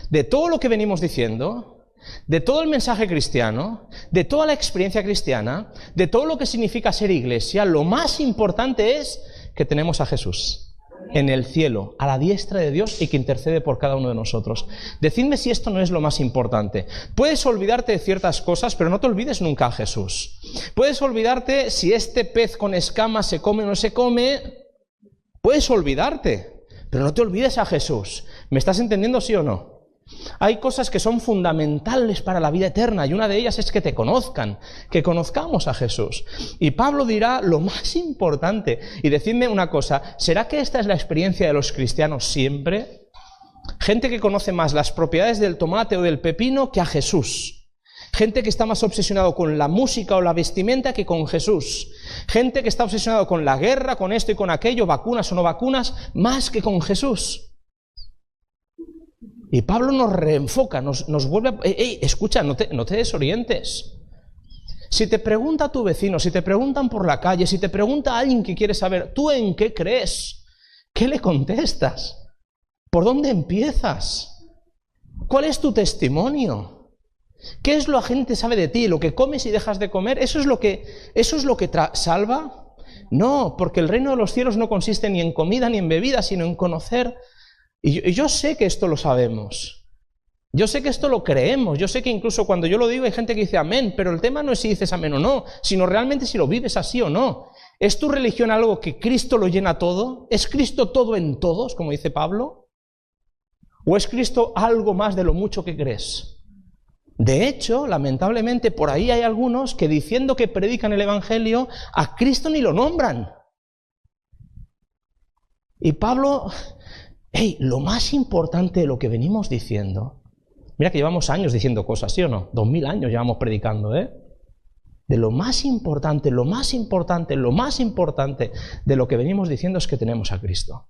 de todo lo que venimos diciendo, de todo el mensaje cristiano, de toda la experiencia cristiana, de todo lo que significa ser iglesia, lo más importante es que tenemos a Jesús en el cielo, a la diestra de Dios y que intercede por cada uno de nosotros. Decidme si esto no es lo más importante. Puedes olvidarte de ciertas cosas, pero no te olvides nunca a Jesús. Puedes olvidarte si este pez con escamas se come o no se come. Puedes olvidarte, pero no te olvides a Jesús. ¿Me estás entendiendo, sí o no? Hay cosas que son fundamentales para la vida eterna y una de ellas es que te conozcan, que conozcamos a Jesús. Y Pablo dirá lo más importante. Y decidme una cosa, ¿será que esta es la experiencia de los cristianos siempre? Gente que conoce más las propiedades del tomate o del pepino que a Jesús. Gente que está más obsesionado con la música o la vestimenta que con Jesús. Gente que está obsesionado con la guerra, con esto y con aquello, vacunas o no vacunas, más que con Jesús. Y Pablo nos reenfoca, nos vuelve a... escucha, no te desorientes. Si te pregunta tu vecino, si te preguntan por la calle, si te pregunta alguien que quiere saber, ¿tú en qué crees? ¿Qué le contestas? ¿Por dónde empiezas? ¿Cuál es tu testimonio? ¿Qué es lo que la gente sabe de ti? ¿Lo que comes y dejas de comer? ¿Eso es lo que salva? No, porque el reino de los cielos no consiste ni en comida ni en bebida, sino en conocer. Y yo sé que esto lo sabemos, yo sé que esto lo creemos, yo sé que incluso cuando yo lo digo hay gente que dice amén, pero el tema no es si dices amén o no, sino realmente si lo vives así o no. ¿Es tu religión algo que Cristo lo llena todo? ¿Es Cristo todo en todos, como dice Pablo? ¿O es Cristo algo más de lo mucho que crees? De hecho, lamentablemente, por ahí hay algunos que diciendo que predican el Evangelio, a Cristo ni lo nombran. Y Pablo, lo más importante de lo que venimos diciendo, mira que llevamos años diciendo cosas, ¿sí o no? 2000 años llevamos predicando, De lo más importante de lo que venimos diciendo es que tenemos a Cristo.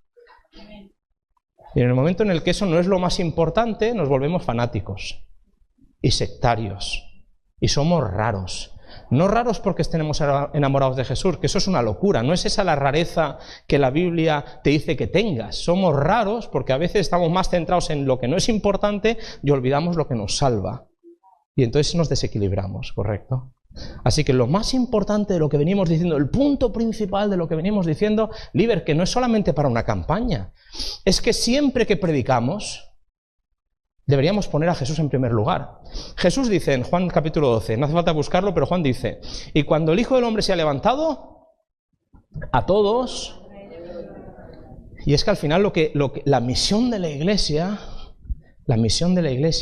Y en el momento en el que eso no es lo más importante, nos volvemos fanáticos y sectarios. Y somos raros. No raros porque estemos enamorados de Jesús, que eso es una locura. No es esa la rareza que la Biblia te dice que tengas. Somos raros porque a veces estamos más centrados en lo que no es importante y olvidamos lo que nos salva. Y entonces nos desequilibramos, ¿correcto? Así que lo más importante de lo que venimos diciendo, el punto principal de lo que venimos diciendo, Liber, que no es solamente para una campaña, es que siempre que predicamos, deberíamos poner a Jesús en primer lugar. Jesús dice en Juan capítulo 12, no hace falta buscarlo, pero Juan dice, y cuando el Hijo del Hombre se ha levantado, a todos, y es que al final la misión de la Iglesia,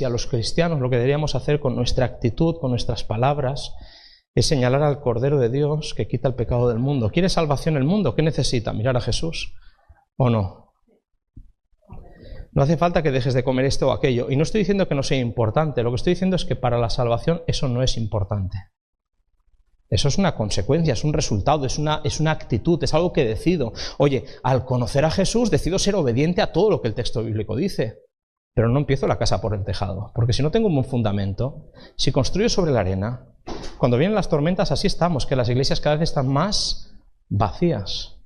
los cristianos, lo que deberíamos hacer con nuestra actitud, con nuestras palabras, es señalar al Cordero de Dios que quita el pecado del mundo. ¿Quiere salvación el mundo? ¿Qué necesita? ¿Mirar a Jesús? ¿O no? No hace falta que dejes de comer esto o aquello. Y no estoy diciendo que no sea importante. Lo que estoy diciendo es que para la salvación eso no es importante. Eso es una consecuencia, es un resultado, es una actitud, es algo que decido. Oye, al conocer a Jesús decido ser obediente a todo lo que el texto bíblico dice. Pero no empiezo la casa por el tejado, porque si no tengo un buen fundamento, si construyo sobre la arena, cuando vienen las tormentas así estamos, que las iglesias cada vez están más vacías.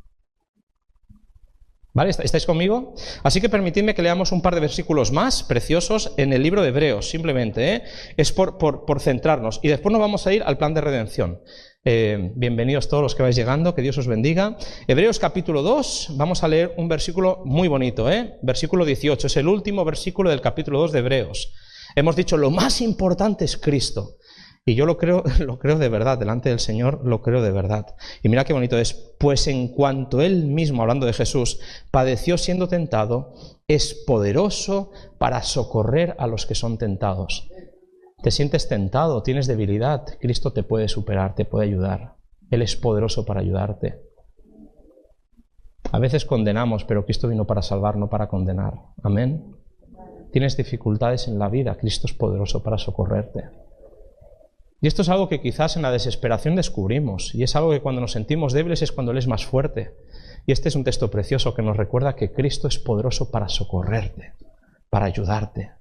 ¿Vale? ¿Estáis conmigo? Así que permitidme que leamos un par de versículos más preciosos en el libro de Hebreos, simplemente, es por centrarnos. Y después nos vamos a ir al plan de redención. Bienvenidos todos los que vais llegando, que Dios os bendiga. Hebreos capítulo 2, vamos a leer un versículo muy bonito, versículo 18, es el último versículo del capítulo 2 de Hebreos. Hemos dicho, lo más importante es Cristo. Y yo lo creo de verdad, delante del Señor lo creo de verdad. Y mira qué bonito es, pues en cuanto Él mismo, hablando de Jesús, padeció siendo tentado, es poderoso para socorrer a los que son tentados. Te sientes tentado, tienes debilidad, Cristo te puede superar, te puede ayudar. Él es poderoso para ayudarte. A veces condenamos, pero Cristo vino para salvar, no para condenar. Amén. Tienes dificultades en la vida, Cristo es poderoso para socorrerte. Y esto es algo que quizás en la desesperación descubrimos, y es algo que cuando nos sentimos débiles es cuando Él es más fuerte. Y este es un texto precioso que nos recuerda que Cristo es poderoso para socorrerte, para ayudarte,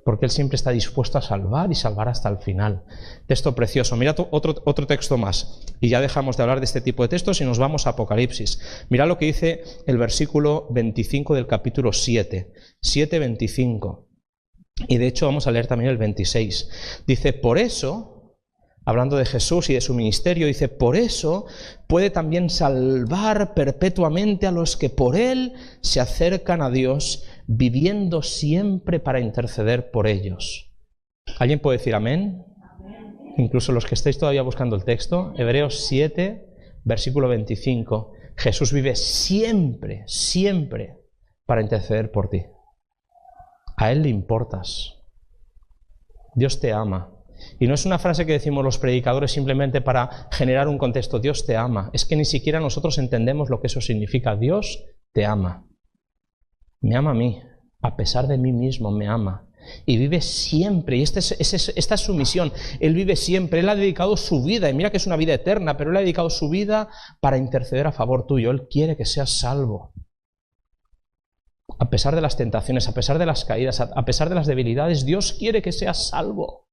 porque Él siempre está dispuesto a salvar y salvar hasta el final. Texto precioso. Mira otro texto más, y ya dejamos de hablar de este tipo de textos y nos vamos a Apocalipsis. Mira lo que dice el versículo 25 del capítulo 7, 7:25. Y de hecho vamos a leer también el 26. Dice, por eso... Hablando de Jesús y de su ministerio, dice, por eso puede también salvar perpetuamente a los que por Él se acercan a Dios, viviendo siempre para interceder por ellos. ¿Alguien puede decir amén? Amén. Incluso los que estáis todavía buscando el texto, Hebreos 7, versículo 25, Jesús vive siempre, siempre para interceder por ti. A Él le importas. Dios te ama. Y no es una frase que decimos los predicadores simplemente para generar un contexto. Dios te ama. Es que ni siquiera nosotros entendemos lo que eso significa. Dios te ama. Me ama a mí. A pesar de mí mismo me ama. Y vive siempre. Y esta es su misión. Él vive siempre. Él ha dedicado su vida. Y mira que es una vida eterna. Pero Él ha dedicado su vida para interceder a favor tuyo. Él quiere que seas salvo. A pesar de las tentaciones, a pesar de las caídas, a pesar de las debilidades, Dios quiere que seas salvo.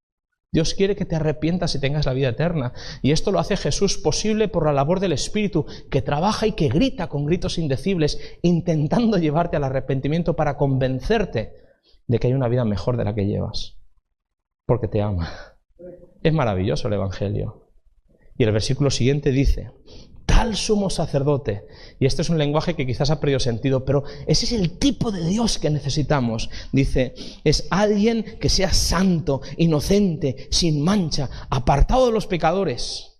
Dios quiere que te arrepientas y tengas la vida eterna. Y esto lo hace Jesús posible por la labor del Espíritu, que trabaja y que grita con gritos indecibles, intentando llevarte al arrepentimiento para convencerte de que hay una vida mejor de la que llevas. Porque te ama. Es maravilloso el Evangelio. Y el versículo siguiente dice, tal sumo sacerdote. Y este es un lenguaje que quizás ha perdido sentido, pero ese es el tipo de Dios que necesitamos. Dice, es alguien que sea santo, inocente, sin mancha, apartado de los pecadores.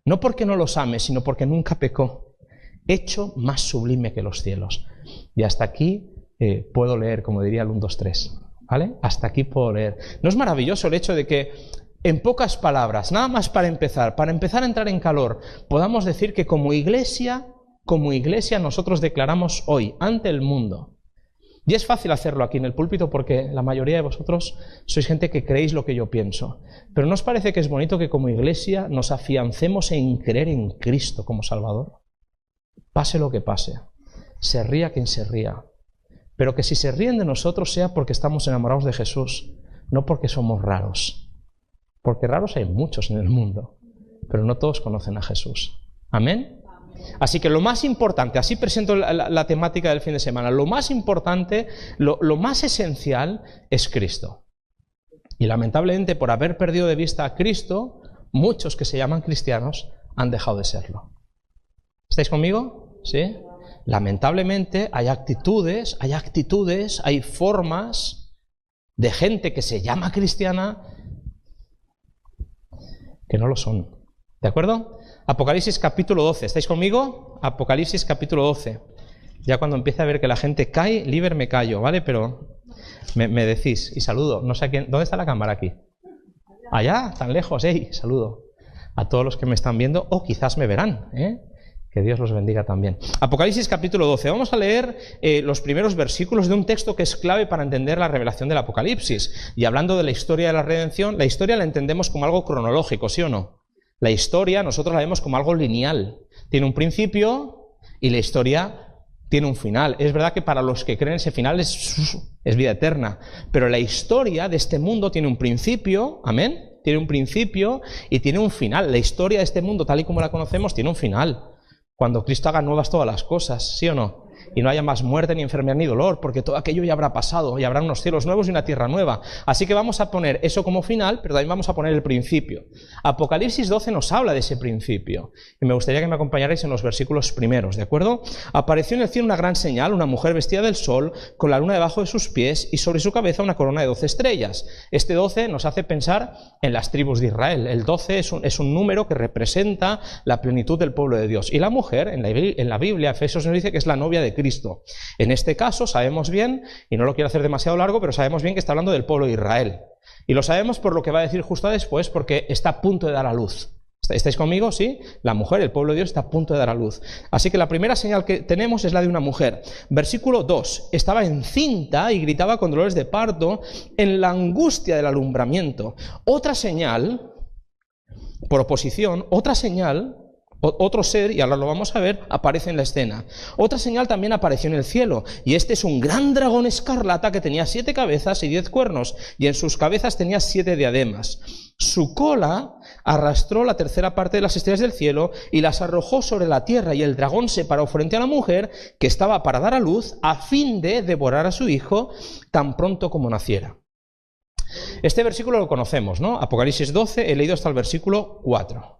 No porque no los ame, sino porque nunca pecó. Hecho más sublime que los cielos. Y hasta aquí puedo leer, como diría el 1, 2, 3. ¿Vale? Hasta aquí puedo leer. ¿No es maravilloso el hecho de que, en pocas palabras, nada más para empezar a entrar en calor, podamos decir que como iglesia nosotros declaramos hoy ante el mundo? Y es fácil hacerlo aquí en el púlpito porque la mayoría de vosotros sois gente que creéis lo que yo pienso. Pero ¿no os parece que es bonito que como iglesia nos afiancemos en creer en Cristo como Salvador? Pase lo que pase, se ría quien se ría. Pero que si se ríen de nosotros sea porque estamos enamorados de Jesús, no porque somos raros. Porque raros hay muchos en el mundo, pero no todos conocen a Jesús. ¿Amén? Así que lo más importante, así presento la temática del fin de semana, lo más importante, lo más esencial es Cristo. Y lamentablemente por haber perdido de vista a Cristo, muchos que se llaman cristianos han dejado de serlo. ¿Estáis conmigo? ¿Sí? Lamentablemente hay actitudes, hay formas de gente que se llama cristiana que no lo son. ¿De acuerdo? Apocalipsis capítulo 12. ¿Estáis conmigo? Apocalipsis capítulo 12. Ya cuando empieza a ver que la gente cae, liber me callo, ¿vale? Pero me decís, y saludo, no sé a quién. ¿Dónde está la cámara aquí? Allá, tan lejos, saludo a todos los que me están viendo, o quizás me verán, Que Dios los bendiga también. Apocalipsis capítulo 12. Vamos a leer los primeros versículos de un texto que es clave para entender la revelación del Apocalipsis. Y hablando de la historia de la redención, la historia la entendemos como algo cronológico, ¿sí o no? La historia nosotros la vemos como algo lineal. Tiene un principio y la historia tiene un final. Es verdad que para los que creen ese final es vida eterna. Pero la historia de este mundo tiene un principio, amén, tiene un principio y tiene un final. La historia de este mundo, tal y como la conocemos, tiene un final. Cuando Cristo haga nuevas todas las cosas, ¿sí o no? Y no haya más muerte, ni enfermedad, ni dolor, porque todo aquello ya habrá pasado, y habrá unos cielos nuevos y una tierra nueva. Así que vamos a poner eso como final, pero también vamos a poner el principio. Apocalipsis 12 nos habla de ese principio, y me gustaría que me acompañarais en los versículos primeros, ¿de acuerdo? Apareció en el cielo una gran señal, una mujer vestida del sol, con la luna debajo de sus pies, y sobre su cabeza una corona de 12 estrellas. Este 12 nos hace pensar en las tribus de Israel. El 12 es un número que representa la plenitud del pueblo de Dios. Y la mujer, en la Biblia, Efesios nos dice que es la novia de Cristo. En este caso sabemos bien, y no lo quiero hacer demasiado largo, pero sabemos bien que está hablando del pueblo de Israel. Y lo sabemos por lo que va a decir justo después, porque está a punto de dar a luz. ¿Estáis conmigo? ¿Sí? La mujer, el pueblo de Dios, está a punto de dar a luz. Así que la primera señal que tenemos es la de una mujer. Versículo 2. Estaba encinta y gritaba con dolores de parto en la angustia del alumbramiento. Otra señal, por oposición, otra señal, otro ser, y ahora lo vamos a ver, aparece en la escena. Otra señal también apareció en el cielo, y este es un gran dragón escarlata que tenía 7 cabezas y 10 cuernos, y en sus cabezas tenía 7 diademas. Su cola arrastró la tercera parte de las estrellas del cielo y las arrojó sobre la tierra, y el dragón se paró frente a la mujer que estaba para dar a luz, a fin de devorar a su hijo tan pronto como naciera. Este versículo lo conocemos, ¿no? Apocalipsis 12, he leído hasta el versículo 4.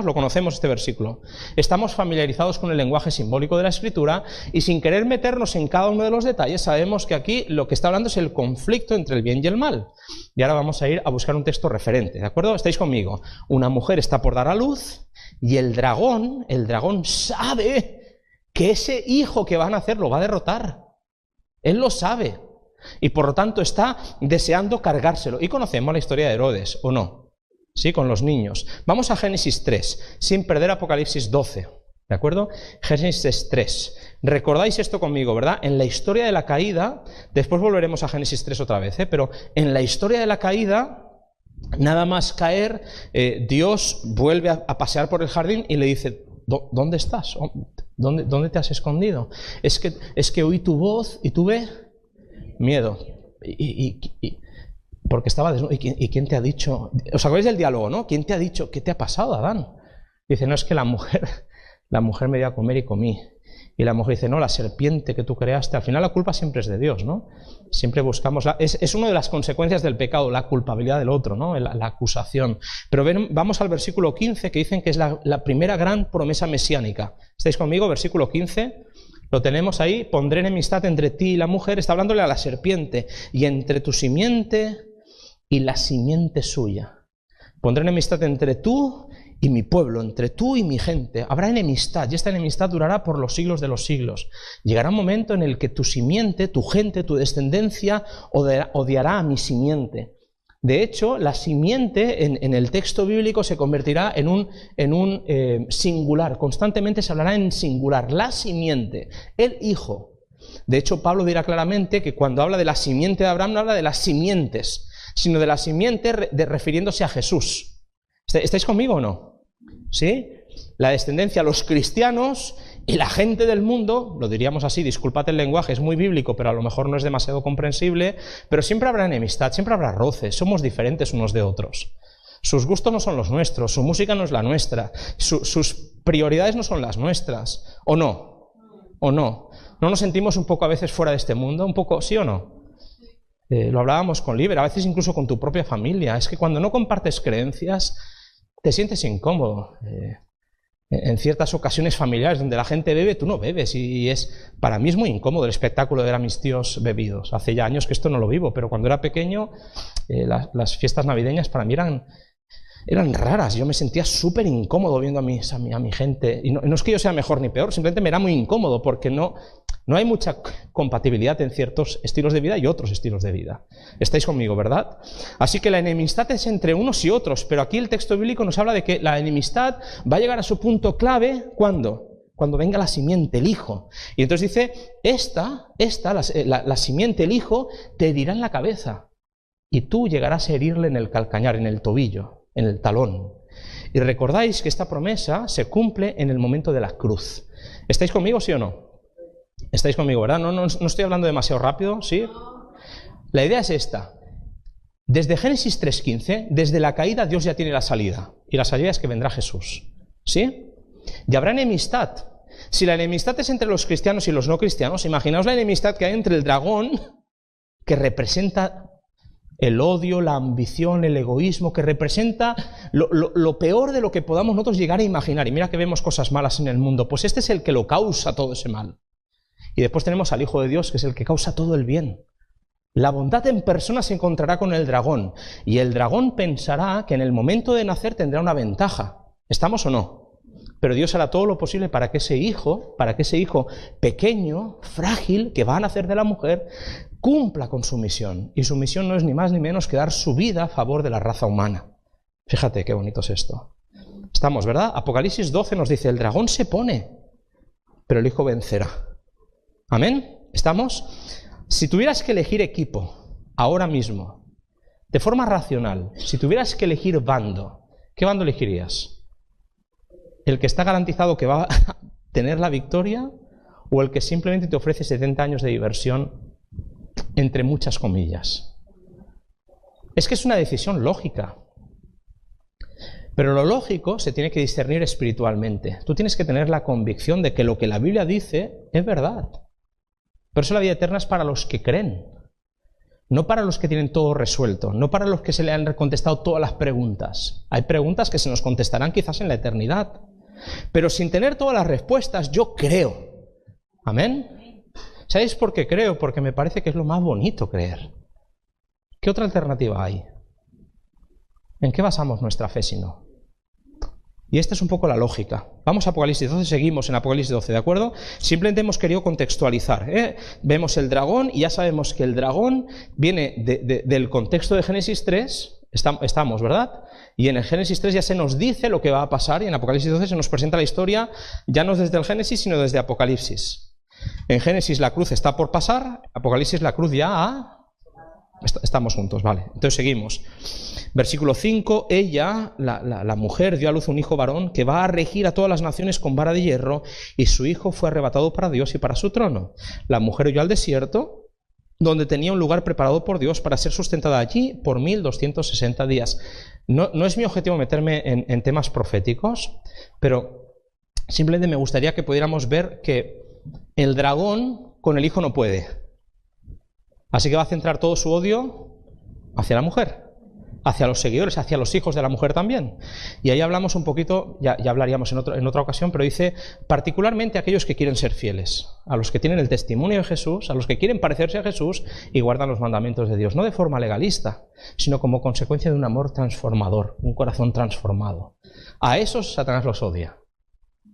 Lo conocemos este versículo. Estamos familiarizados con el lenguaje simbólico de la Escritura y sin querer meternos en cada uno de los detalles, sabemos que aquí lo que está hablando es el conflicto entre el bien y el mal. Y ahora vamos a ir a buscar un texto referente, ¿de acuerdo? ¿Estáis conmigo? Una mujer está por dar a luz y el dragón sabe que ese hijo que va a nacer lo va a derrotar. Él lo sabe. Y por lo tanto está deseando cargárselo. Y conocemos la historia de Herodes, ¿o no? Sí, con los niños. Vamos a Génesis 3, sin perder Apocalipsis 12, ¿de acuerdo? Génesis 3. Recordáis esto conmigo, ¿verdad? En la historia de la caída, después volveremos a Génesis 3 otra vez, pero en la historia de la caída, nada más caer, Dios vuelve a pasear por el jardín y le dice: ¿dónde estás? ¿Dónde te has escondido? Es que oí tu voz y tuve miedo. Porque estaba desnudo. ¿Y quién te ha dicho? ¿Os acordáis del diálogo, no? ¿Quién te ha dicho? ¿Qué te ha pasado, Adán? Dice: no, es que la mujer me dio a comer y comí. Y la mujer dice: no, la serpiente que tú creaste. Al final la culpa siempre es de Dios, ¿no? Siempre buscamos... Es una de las consecuencias del pecado, la culpabilidad del otro, ¿no? La acusación. Pero vamos al versículo 15, que dicen que es la primera gran promesa mesiánica. ¿Estáis conmigo? Versículo 15... Lo tenemos ahí: pondré enemistad entre ti y la mujer. Está hablándole a la serpiente. Y entre tu simiente y la simiente suya. Pondré enemistad entre tú y mi pueblo, entre tú y mi gente, habrá enemistad, y esta enemistad durará por los siglos de los siglos. Llegará un momento en el que tu simiente, tu gente, tu descendencia odiará a mi simiente. De hecho, la simiente en el texto bíblico se convertirá en un singular. Constantemente se hablará en singular. La simiente, el hijo. De hecho, Pablo dirá claramente que cuando habla de la simiente de Abraham no habla de las simientes, sino de la simiente refiriéndose a Jesús. ¿Estáis conmigo o no? ¿Sí? La descendencia, los cristianos y la gente del mundo, lo diríamos así, disculpad el lenguaje, es muy bíblico, pero a lo mejor no es demasiado comprensible, pero siempre habrá enemistad, siempre habrá roces, somos diferentes unos de otros. Sus gustos no son los nuestros, su música no es la nuestra, sus prioridades no son las nuestras, ¿o no? ¿O no? ¿No nos sentimos un poco a veces fuera de este mundo? ¿Un poco, sí o no? Lo hablábamos con Liber, a veces incluso con tu propia familia. Es que cuando no compartes creencias, te sientes incómodo. En ciertas ocasiones familiares donde la gente bebe, tú no bebes. Y para mí es muy incómodo el espectáculo de ver a mis tíos bebidos. Hace ya años que esto no lo vivo, pero cuando era pequeño, las fiestas navideñas para mí eran raras. Yo me sentía súper incómodo viendo a mi gente. Y no es que yo sea mejor ni peor, simplemente me era muy incómodo porque no hay mucha compatibilidad en ciertos estilos de vida y otros estilos de vida. ¿Estáis conmigo, verdad? Así que la enemistad es entre unos y otros, pero aquí el texto bíblico nos habla de que la enemistad va a llegar a su punto clave, ¿cuándo? Cuando venga la simiente, el hijo. Y entonces dice, la simiente, el hijo, te herirá en la cabeza y tú llegarás a herirle en el calcañar, en el tobillo, en el talón. Y recordáis que esta promesa se cumple en el momento de la cruz. ¿Estáis conmigo, sí o no? ¿Estáis conmigo, verdad? No estoy hablando demasiado rápido, ¿sí? La idea es esta. Desde Génesis 3:15, desde la caída Dios ya tiene la salida. Y la salida es que vendrá Jesús, ¿sí? Y habrá enemistad. Si la enemistad es entre los cristianos y los no cristianos, imaginaos la enemistad que hay entre el dragón, que representa el odio, la ambición, el egoísmo, que representa lo peor de lo que podamos nosotros llegar a imaginar. Y mira que vemos cosas malas en el mundo. Pues este es el que lo causa todo ese mal. Y después tenemos al Hijo de Dios, que es el que causa todo el bien. La bondad en persona se encontrará con el dragón. Y el dragón pensará que en el momento de nacer tendrá una ventaja. ¿Estamos o no? Pero Dios hará todo lo posible para que ese hijo pequeño, frágil, que va a nacer de la mujer, cumpla con su misión. Y su misión no es ni más ni menos que dar su vida a favor de la raza humana. Fíjate qué bonito es esto. Estamos, ¿verdad? Apocalipsis 12 nos dice, el dragón se pone, pero el hijo vencerá. ¿Amén? ¿Estamos? Si tuvieras que elegir equipo, ahora mismo, de forma racional, si tuvieras que elegir bando, ¿qué bando elegirías? ¿El que está garantizado que va a tener la victoria o el que simplemente te ofrece 70 años de diversión, entre muchas comillas? Es que es una decisión lógica. Pero lo lógico se tiene que discernir espiritualmente. Tú tienes que tener la convicción de que lo que la Biblia dice es verdad. Por eso la vida eterna es para los que creen, no para los que tienen todo resuelto, no para los que se le han contestado todas las preguntas. Hay preguntas que se nos contestarán quizás en la eternidad, pero sin tener todas las respuestas, yo creo. ¿Amén? ¿Sabéis por qué creo? Porque me parece que es lo más bonito creer. ¿Qué otra alternativa hay? ¿En qué basamos nuestra fe si no? Y esta es un poco la lógica. Vamos a Apocalipsis 12, seguimos en Apocalipsis 12, ¿de acuerdo? Simplemente hemos querido contextualizar. Vemos el dragón y ya sabemos que el dragón viene del contexto de Génesis 3, estamos, ¿verdad? Y en el Génesis 3 ya se nos dice lo que va a pasar y en Apocalipsis 12 se nos presenta la historia ya no desde el Génesis, sino desde Apocalipsis. En Génesis la cruz está por pasar, Apocalipsis la cruz ya ha... Estamos juntos, vale. Entonces seguimos. Versículo 5, ella, la mujer, dio a luz un hijo varón que va a regir a todas las naciones con vara de hierro, y su hijo fue arrebatado para Dios y para su trono. La mujer huyó al desierto, donde tenía un lugar preparado por Dios para ser sustentada allí por 1260 días. No es mi objetivo meterme en temas proféticos, pero simplemente me gustaría que pudiéramos ver que el dragón con el hijo no puede. Así que va a centrar todo su odio hacia la mujer. hacia los seguidores, hacia los hijos de la mujer también. Y ahí hablamos un poquito, ya hablaríamos en otra ocasión, pero dice particularmente a aquellos que quieren ser fieles, a los que tienen el testimonio de Jesús, a los que quieren parecerse a Jesús y guardan los mandamientos de Dios, no de forma legalista, sino como consecuencia de un amor transformador, un corazón transformado. A esos Satanás los odia.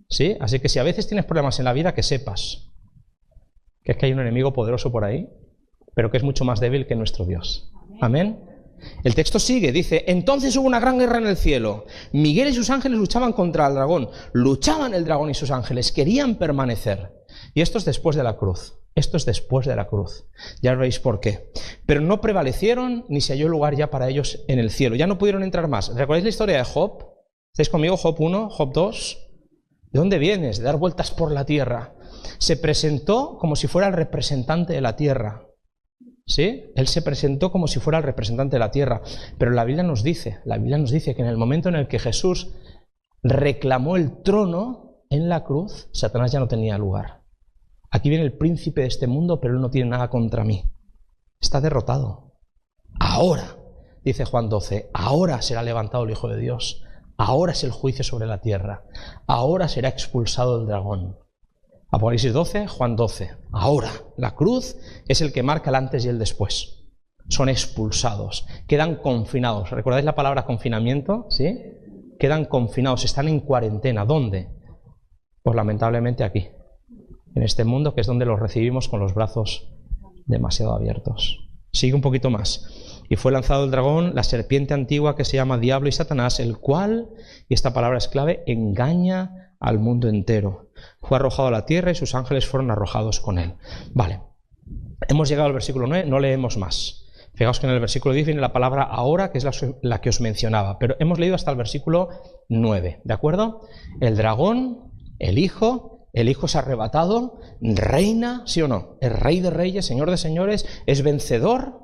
¿Sí? Así que si a veces tienes problemas en la vida, que sepas que es que hay un enemigo poderoso por ahí, pero que es mucho más débil que nuestro Dios. Amén. El texto sigue, dice, entonces hubo una gran guerra en el cielo. Miguel y sus ángeles luchaban contra el dragón. Luchaban el dragón y sus ángeles, querían permanecer. Y esto es después de la cruz. Esto es después de la cruz. Ya veréis por qué. Pero no prevalecieron ni se halló lugar ya para ellos en el cielo. Ya no pudieron entrar más. ¿Recordáis la historia de Job? ¿Estáis conmigo? Job 1, Job 2. ¿De dónde vienes? De dar vueltas por la tierra. Se presentó como si fuera el representante de la tierra. ¿Sí? Él se presentó como si fuera el representante de la tierra. Pero la Biblia nos dice que en el momento en el que Jesús reclamó el trono en la cruz, Satanás ya no tenía lugar. Aquí viene el príncipe de este mundo, pero él no tiene nada contra mí. Está derrotado. Ahora, dice Juan 12, ahora será levantado el Hijo de Dios. Ahora es el juicio sobre la tierra. Ahora será expulsado el dragón. Apocalipsis 12, Juan 12. Ahora, la cruz es el que marca el antes y el después. Son expulsados, quedan confinados. ¿Recordáis la palabra confinamiento? ¿Sí? Quedan confinados, están en cuarentena. ¿Dónde? Pues lamentablemente aquí, en este mundo, que es donde los recibimos con los brazos demasiado abiertos. Sigue un poquito más. Y fue lanzado el dragón, la serpiente antigua que se llama Diablo y Satanás, el cual, y esta palabra es clave, engaña al mundo entero. Fue arrojado a la tierra y sus ángeles fueron arrojados con él. Vale, hemos llegado al versículo 9, no leemos más. Fijaos que en el versículo 10 viene la palabra ahora, que es la que os mencionaba, pero hemos leído hasta el versículo 9, ¿de acuerdo? El dragón, el hijo es arrebatado, reina, ¿sí o no? Es rey de reyes, señor de señores, es vencedor,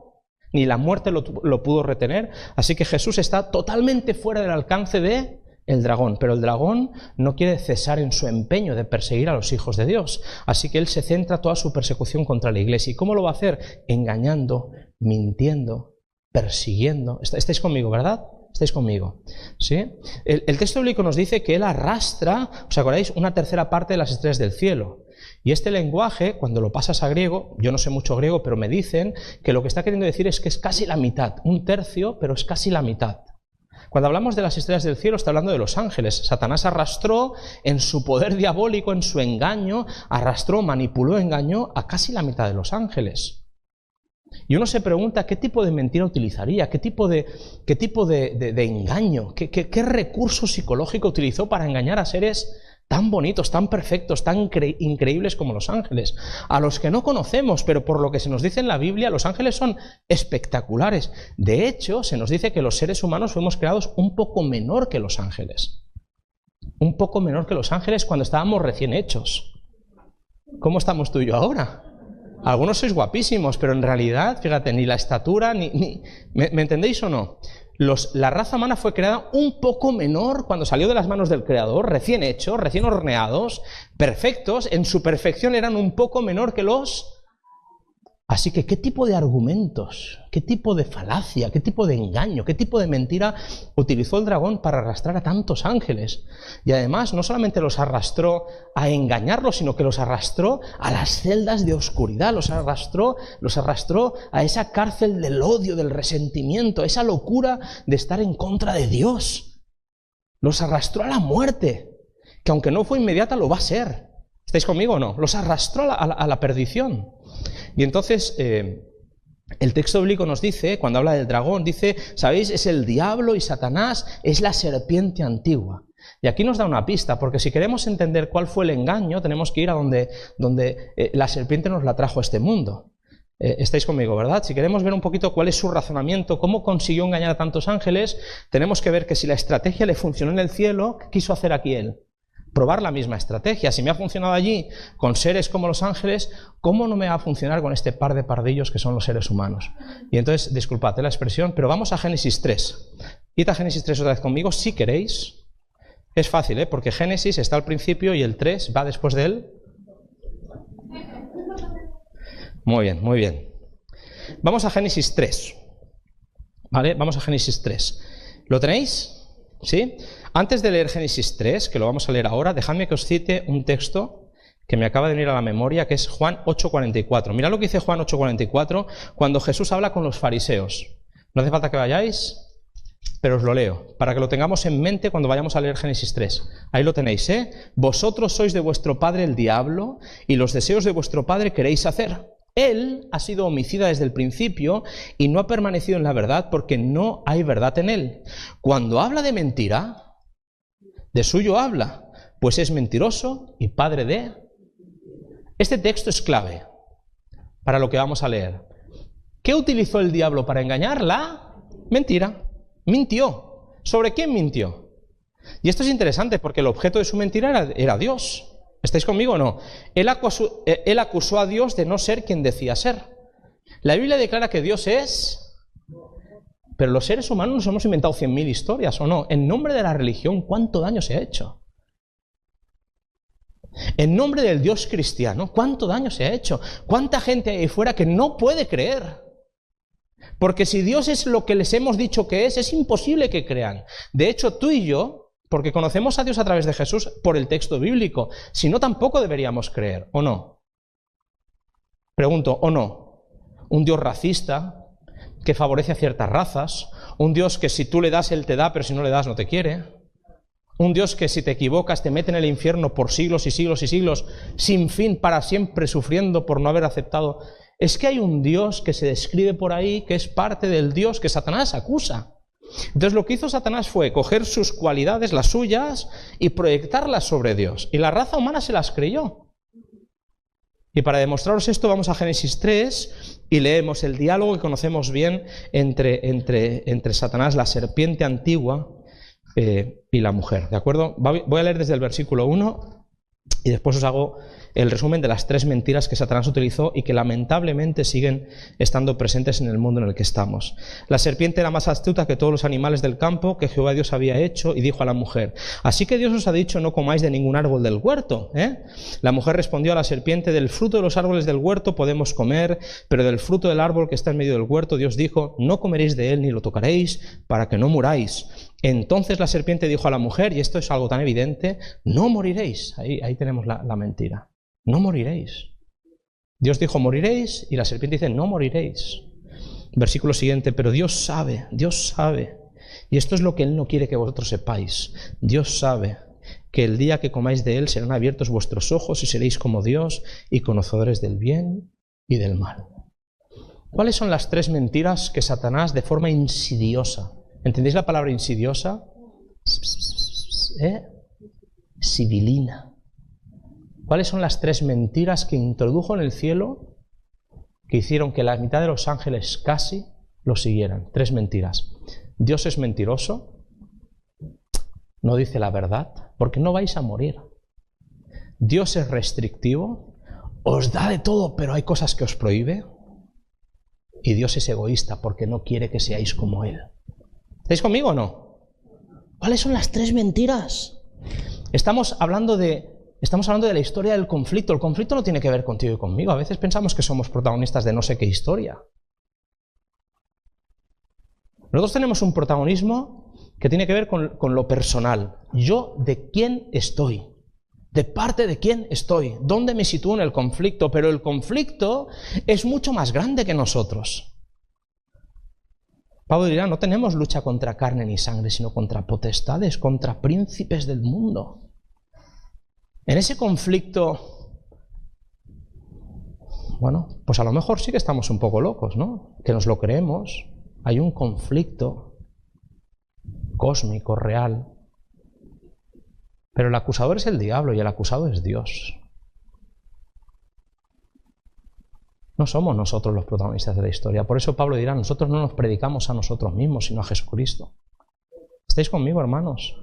ni la muerte lo pudo retener, así que Jesús está totalmente fuera del alcance de el dragón, pero el dragón no quiere cesar en su empeño de perseguir a los hijos de Dios, así que él se centra toda su persecución contra la iglesia. ¿Y cómo lo va a hacer? Engañando, mintiendo, persiguiendo. ¿Estáis conmigo, verdad? ¿Estáis conmigo? ¿Sí? El texto bíblico nos dice que él arrastra, ¿os acordáis? Una tercera parte de las estrellas del cielo. Y este lenguaje, cuando lo pasas a griego, yo no sé mucho griego, pero me dicen que lo que está queriendo decir es que es casi la mitad, un tercio, pero es casi la mitad. Cuando hablamos de las estrellas del cielo, está hablando de los ángeles. Satanás arrastró en su poder diabólico, en su engaño, arrastró, manipuló, engañó a casi la mitad de los ángeles. Y uno se pregunta qué tipo de mentira utilizaría, qué tipo de engaño, qué recurso psicológico utilizó para engañar a seres tan bonitos, tan perfectos, tan increíbles como los ángeles, a los que no conocemos, pero por lo que se nos dice en la Biblia, los ángeles son espectaculares. De hecho, se nos dice que los seres humanos fuimos creados un poco menor que los ángeles. Un poco menor que los ángeles cuando estábamos recién hechos. ¿Cómo estamos tú y yo ahora? Algunos sois guapísimos, pero en realidad, fíjate, ni la estatura, ¿me entendéis o no? La raza humana fue creada un poco menor cuando salió de las manos del Creador, recién hechos, recién horneados, perfectos, en su perfección eran un poco menor que los... Así que, ¿qué tipo de argumentos, qué tipo de falacia, qué tipo de engaño, qué tipo de mentira utilizó el dragón para arrastrar a tantos ángeles? Y además, no solamente los arrastró a engañarlos, sino que los arrastró a las celdas de oscuridad, los arrastró a esa cárcel del odio, del resentimiento, a esa locura de estar en contra de Dios. Los arrastró a la muerte, que aunque no fue inmediata, lo va a ser. ¿Estáis conmigo o no? Los arrastró a la perdición. Y entonces el texto bíblico nos dice, cuando habla del dragón, dice, ¿sabéis? Es el diablo y Satanás, es la serpiente antigua. Y aquí nos da una pista, porque si queremos entender cuál fue el engaño, tenemos que ir a donde la serpiente nos la trajo a este mundo. Estáis conmigo, ¿verdad? Si queremos ver un poquito cuál es su razonamiento, cómo consiguió engañar a tantos ángeles, tenemos que ver que si la estrategia le funcionó en el cielo, ¿qué quiso hacer aquí él? Probar la misma estrategia. Si me ha funcionado allí con seres como los ángeles, ¿cómo no me va a funcionar con este par de pardillos que son los seres humanos? Y entonces, disculpad la expresión, pero vamos a Génesis 3. Id a Génesis 3 otra vez conmigo, si queréis. Es fácil, porque Génesis está al principio y el 3 va después de él. Muy bien, muy bien. Vamos a Génesis 3. ¿vale? Vamos a Génesis 3. ¿Lo tenéis? ¿Sí? Antes de leer Génesis 3, que lo vamos a leer ahora, dejadme que os cite un texto que me acaba de venir a la memoria, que es Juan 8:44. Mirad lo que dice Juan 8:44 cuando Jesús habla con los fariseos. No hace falta que vayáis, pero os lo leo, para que lo tengamos en mente cuando vayamos a leer Génesis 3. Ahí lo tenéis, ¿eh? Vosotros sois de vuestro padre el diablo, y los deseos de vuestro padre queréis hacer. Él ha sido homicida desde el principio y no ha permanecido en la verdad porque no hay verdad en él. Cuando habla de mentira, de suyo habla, pues es mentiroso y padre de... Este texto es clave para lo que vamos a leer. ¿Qué utilizó el diablo para engañar? La mentira. Mintió. ¿Sobre quién mintió? Y esto es interesante porque el objeto de su mentira era Dios. ¿Estáis conmigo o no? Él acusó a Dios de no ser quien decía ser. La Biblia declara que Dios es... Pero los seres humanos nos hemos inventado 100.000 historias, ¿o no? En nombre de la religión, ¿cuánto daño se ha hecho? En nombre del Dios cristiano, ¿cuánto daño se ha hecho? ¿Cuánta gente hay ahí fuera que no puede creer? Porque si Dios es lo que les hemos dicho que es imposible que crean. De hecho, tú y yo, porque conocemos a Dios a través de Jesús por el texto bíblico, si no, tampoco deberíamos creer, ¿o no? Pregunto, ¿o no? Un Dios racista, que favorece a ciertas razas, un Dios que si tú le das, Él te da, pero si no le das, no te quiere. Un Dios que si te equivocas te mete en el infierno por siglos y siglos y siglos, sin fin, para siempre sufriendo por no haber aceptado. Es que hay un Dios que se describe por ahí, que es parte del Dios que Satanás acusa. Entonces lo que hizo Satanás fue coger sus cualidades, las suyas, y proyectarlas sobre Dios. Y la raza humana se las creyó. Y para demostraros esto vamos a Génesis 3 y leemos el diálogo que conocemos bien entre Satanás, la serpiente antigua, y la mujer, ¿de acuerdo? Voy a leer desde el versículo 1 y después os hago el resumen de las 3 mentiras que Satanás utilizó y que lamentablemente siguen estando presentes en el mundo en el que estamos. La serpiente era más astuta que todos los animales del campo que Jehová Dios había hecho y dijo a la mujer: así que Dios os ha dicho, no comáis de ningún árbol del huerto, ¿eh? La mujer respondió a la serpiente: del fruto de los árboles del huerto podemos comer, pero del fruto del árbol que está en medio del huerto Dios dijo: no comeréis de él ni lo tocaréis para que no muráis. Entonces la serpiente dijo a la mujer, y esto es algo tan evidente: no moriréis. Ahí tenemos la mentira. No moriréis. Dios dijo moriréis y la serpiente dice no moriréis. Versículo siguiente: pero Dios sabe, y esto es lo que Él no quiere que vosotros sepáis. Dios sabe que el día que comáis de Él serán abiertos vuestros ojos y seréis como Dios y conocedores del bien y del mal. ¿Cuáles son las 3 mentiras que Satanás de forma insidiosa? ¿Entendéis la palabra insidiosa? Sibilina. ¿Cuáles son las 3 mentiras que introdujo en el cielo que hicieron que la mitad de los ángeles casi lo siguieran? 3 mentiras. Dios es mentiroso, no dice la verdad, porque no vais a morir. Dios es restrictivo, os da de todo, pero hay cosas que os prohíbe. Y Dios es egoísta, porque no quiere que seáis como Él. ¿Estáis conmigo o no? ¿Cuáles son las 3 mentiras? Estamos hablando de la historia del conflicto. El conflicto no tiene que ver contigo y conmigo. A veces pensamos que somos protagonistas de no sé qué historia. Nosotros tenemos un protagonismo que tiene que ver con lo personal. Yo, ¿de quién estoy? ¿De parte de quién estoy? ¿Dónde me sitúo en el conflicto? Pero el conflicto es mucho más grande que nosotros. Pablo dirá, no tenemos lucha contra carne ni sangre, sino contra potestades, contra príncipes del mundo. En ese conflicto, bueno, pues a lo mejor sí que estamos un poco locos, ¿no? Que nos lo creemos. Hay un conflicto cósmico, real. Pero el acusador es el diablo y el acusado es Dios. No somos nosotros los protagonistas de la historia. Por eso Pablo dirá, nosotros no nos predicamos a nosotros mismos, sino a Jesucristo. ¿Estáis conmigo, hermanos?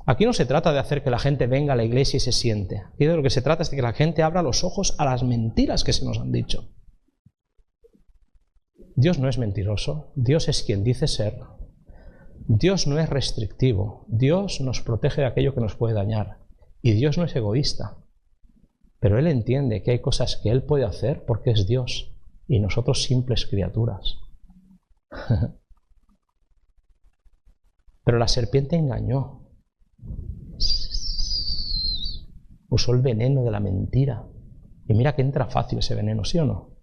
Aquí no se trata de hacer que la gente venga a la iglesia y se siente. Aquí de lo que se trata es de que la gente abra los ojos a las mentiras que se nos han dicho. Dios no es mentiroso. Dios es quien dice ser. Dios no es restrictivo. Dios nos protege de aquello que nos puede dañar. Y Dios no es egoísta. Pero Él entiende que hay cosas que Él puede hacer porque es Dios. Y nosotros simples criaturas. Pero la serpiente engañó. Usó el veneno de la mentira. Y mira que entra fácil ese veneno, ¿sí o no?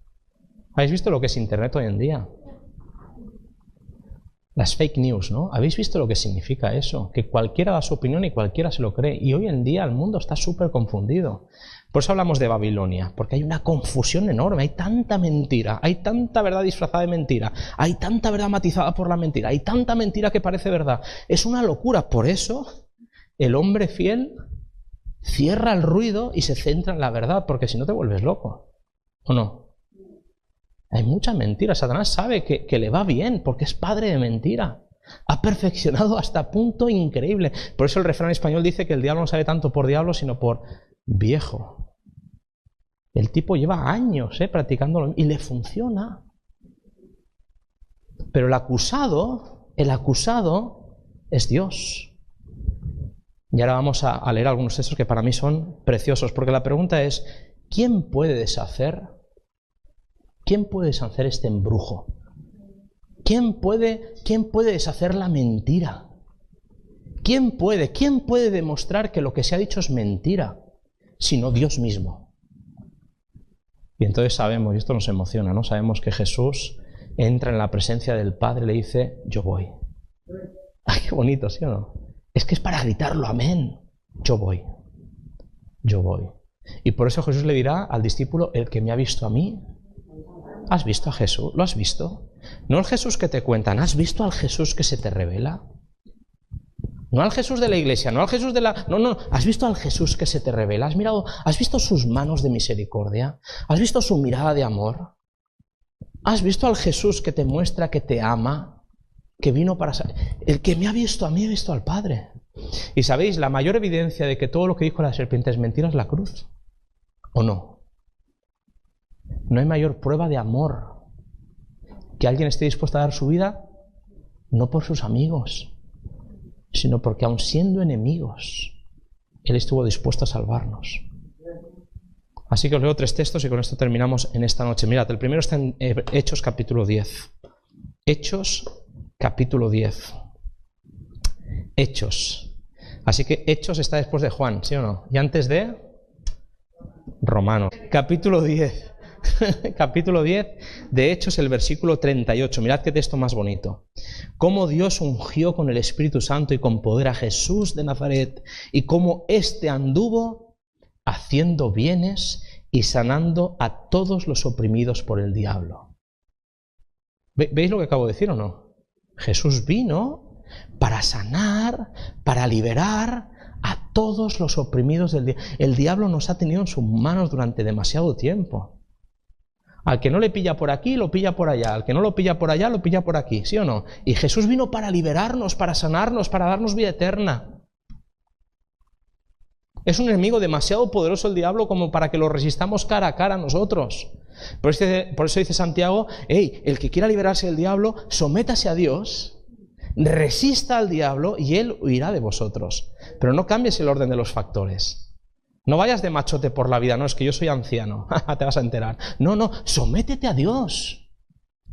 ¿Habéis visto lo que es Internet hoy en día? Las fake news, ¿no? ¿Habéis visto lo que significa eso? Que cualquiera da su opinión y cualquiera se lo cree. Y hoy en día el mundo está súper confundido. Por eso hablamos de Babilonia, porque hay una confusión enorme, hay tanta mentira, hay tanta verdad disfrazada de mentira, hay tanta verdad matizada por la mentira, hay tanta mentira que parece verdad. Es una locura. Por eso el hombre fiel cierra el ruido y se centra en la verdad, porque si no te vuelves loco. ¿O no? Hay mucha mentira. Satanás sabe que le va bien porque es padre de mentira. Ha perfeccionado hasta punto increíble. Por eso el refrán español dice que el diablo no sabe tanto por diablo, sino por viejo. El tipo lleva años practicándolo y le funciona. Pero el acusado es Dios. Y ahora vamos a leer algunos textos que para mí son preciosos, porque la pregunta es, ¿quién puede deshacer este embrujo? ¿Quién puede deshacer la mentira? ¿Quién puede demostrar que lo que se ha dicho es mentira? Sino Dios mismo. Y entonces sabemos, y esto nos emociona, ¿no? Sabemos que Jesús entra en la presencia del Padre y le dice, yo voy. ¡Ay, qué bonito!, ¿sí o no? Es que es para gritarlo, amén. Yo voy. Yo voy. Y por eso Jesús le dirá al discípulo, el que me ha visto a mí, ¿has visto a Jesús? ¿Lo has visto? No el Jesús que te cuentan, ¿has visto al Jesús que se te revela? No al Jesús de la iglesia, no al Jesús de la... No, ¿has visto al Jesús que se te revela? ¿Has visto sus manos de misericordia? ¿Has visto su mirada de amor? ¿Has visto al Jesús que te muestra que te ama? Que vino para... El que me ha visto a mí, ha visto al Padre. Y sabéis, la mayor evidencia de que todo lo que dijo la serpiente es mentira es la cruz. ¿O no? No hay mayor prueba de amor que alguien esté dispuesto a dar su vida, no por sus amigos, sino porque aun siendo enemigos, Él estuvo dispuesto a salvarnos. Así que os leo 3 textos y con esto terminamos en esta noche. Mirad, el primero está en Hechos capítulo 10. Hechos capítulo 10. Hechos. Así que Hechos está después de Juan, ¿sí o no? Y antes de Romanos. Capítulo 10. Capítulo 10 de Hechos, el versículo 38. Mirad qué texto más bonito. Cómo Dios ungió con el Espíritu Santo y con poder a Jesús de Nazaret, y cómo éste anduvo haciendo bienes y sanando a todos los oprimidos por el diablo. ¿Veis lo que acabo de decir o no? Jesús vino para sanar, para liberar a todos los oprimidos del diablo. El diablo nos ha tenido en sus manos durante demasiado tiempo. Al que no le pilla por aquí, lo pilla por allá. Al que no lo pilla por allá, lo pilla por aquí. ¿Sí o no? Y Jesús vino para liberarnos, para sanarnos, para darnos vida eterna. Es un enemigo demasiado poderoso el diablo como para que lo resistamos cara a cara nosotros. Por eso dice Santiago, el que quiera liberarse del diablo, sométase a Dios, resista al diablo y él huirá de vosotros. Pero no cambies el orden de los factores. No vayas de machote por la vida, no, es que yo soy anciano, te vas a enterar. No, sométete a Dios.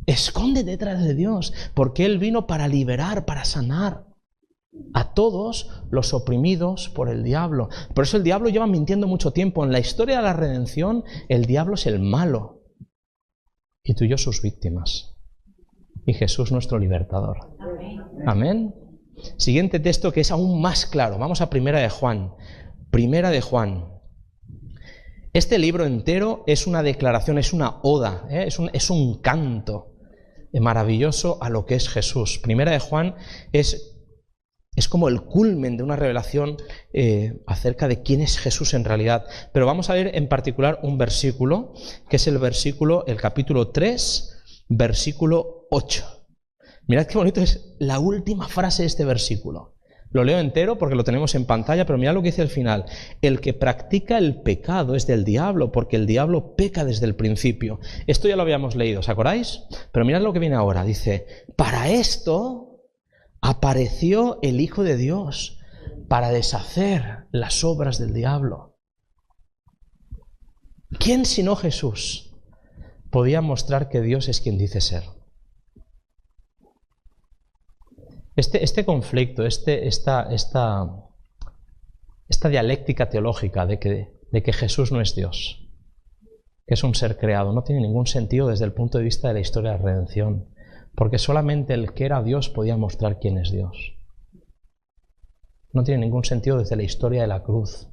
Escóndete detrás de Dios, porque Él vino para liberar, para sanar a todos los oprimidos por el diablo. Por eso el diablo lleva mintiendo mucho tiempo. En la historia de la redención, el diablo es el malo. Y tú y yo sus víctimas. Y Jesús nuestro libertador. Amén. Siguiente texto que es aún más claro. Vamos a Primera de Juan. Primera de Juan. Este libro entero es una declaración, es una oda, es un canto maravilloso a lo que es Jesús. Primera de Juan es como el culmen de una revelación acerca de quién es Jesús en realidad. Pero vamos a ver en particular un versículo, que es el capítulo 3, versículo 8. Mirad qué bonito es la última frase de este versículo. Lo leo entero porque lo tenemos en pantalla, pero mirad lo que dice al final. El que practica el pecado es del diablo, porque el diablo peca desde el principio. Esto ya lo habíamos leído, ¿os acordáis? Pero mirad lo que viene ahora. Dice, para esto apareció el Hijo de Dios, para deshacer las obras del diablo. ¿Quién sino Jesús podía mostrar que Dios es quien dice ser? Este conflicto, esta dialéctica teológica de que Jesús no es Dios, que es un ser creado, no tiene ningún sentido desde el punto de vista de la historia de la redención, porque solamente el que era Dios podía mostrar quién es Dios. No tiene ningún sentido desde la historia de la cruz,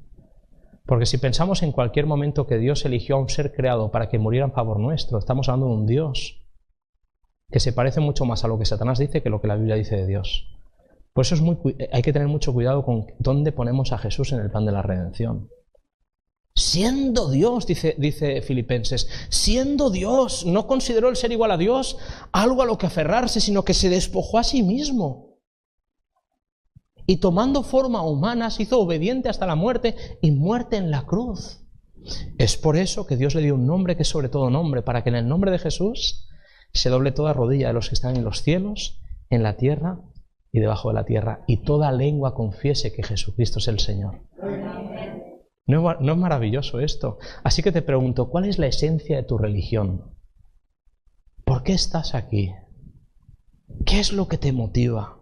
porque si pensamos en cualquier momento que Dios eligió a un ser creado para que muriera en favor nuestro, estamos hablando de un Dios que se parece mucho más a lo que Satanás dice que lo que la Biblia dice de Dios. Por eso hay que tener mucho cuidado con dónde ponemos a Jesús en el plan de la redención. Siendo Dios, dice Filipenses, siendo Dios, no consideró el ser igual a Dios algo a lo que aferrarse, sino que se despojó a sí mismo. Y tomando forma humana se hizo obediente hasta la muerte y muerte en la cruz. Es por eso que Dios le dio un nombre que es sobre todo nombre, para que en el nombre de Jesús se doble toda rodilla de los que están en los cielos, en la tierra y debajo de la tierra, y toda lengua confiese que Jesucristo es el Señor. ¿No es maravilloso esto? Así que te pregunto, ¿cuál es la esencia de tu religión? ¿Por qué estás aquí? ¿Qué es lo que te motiva?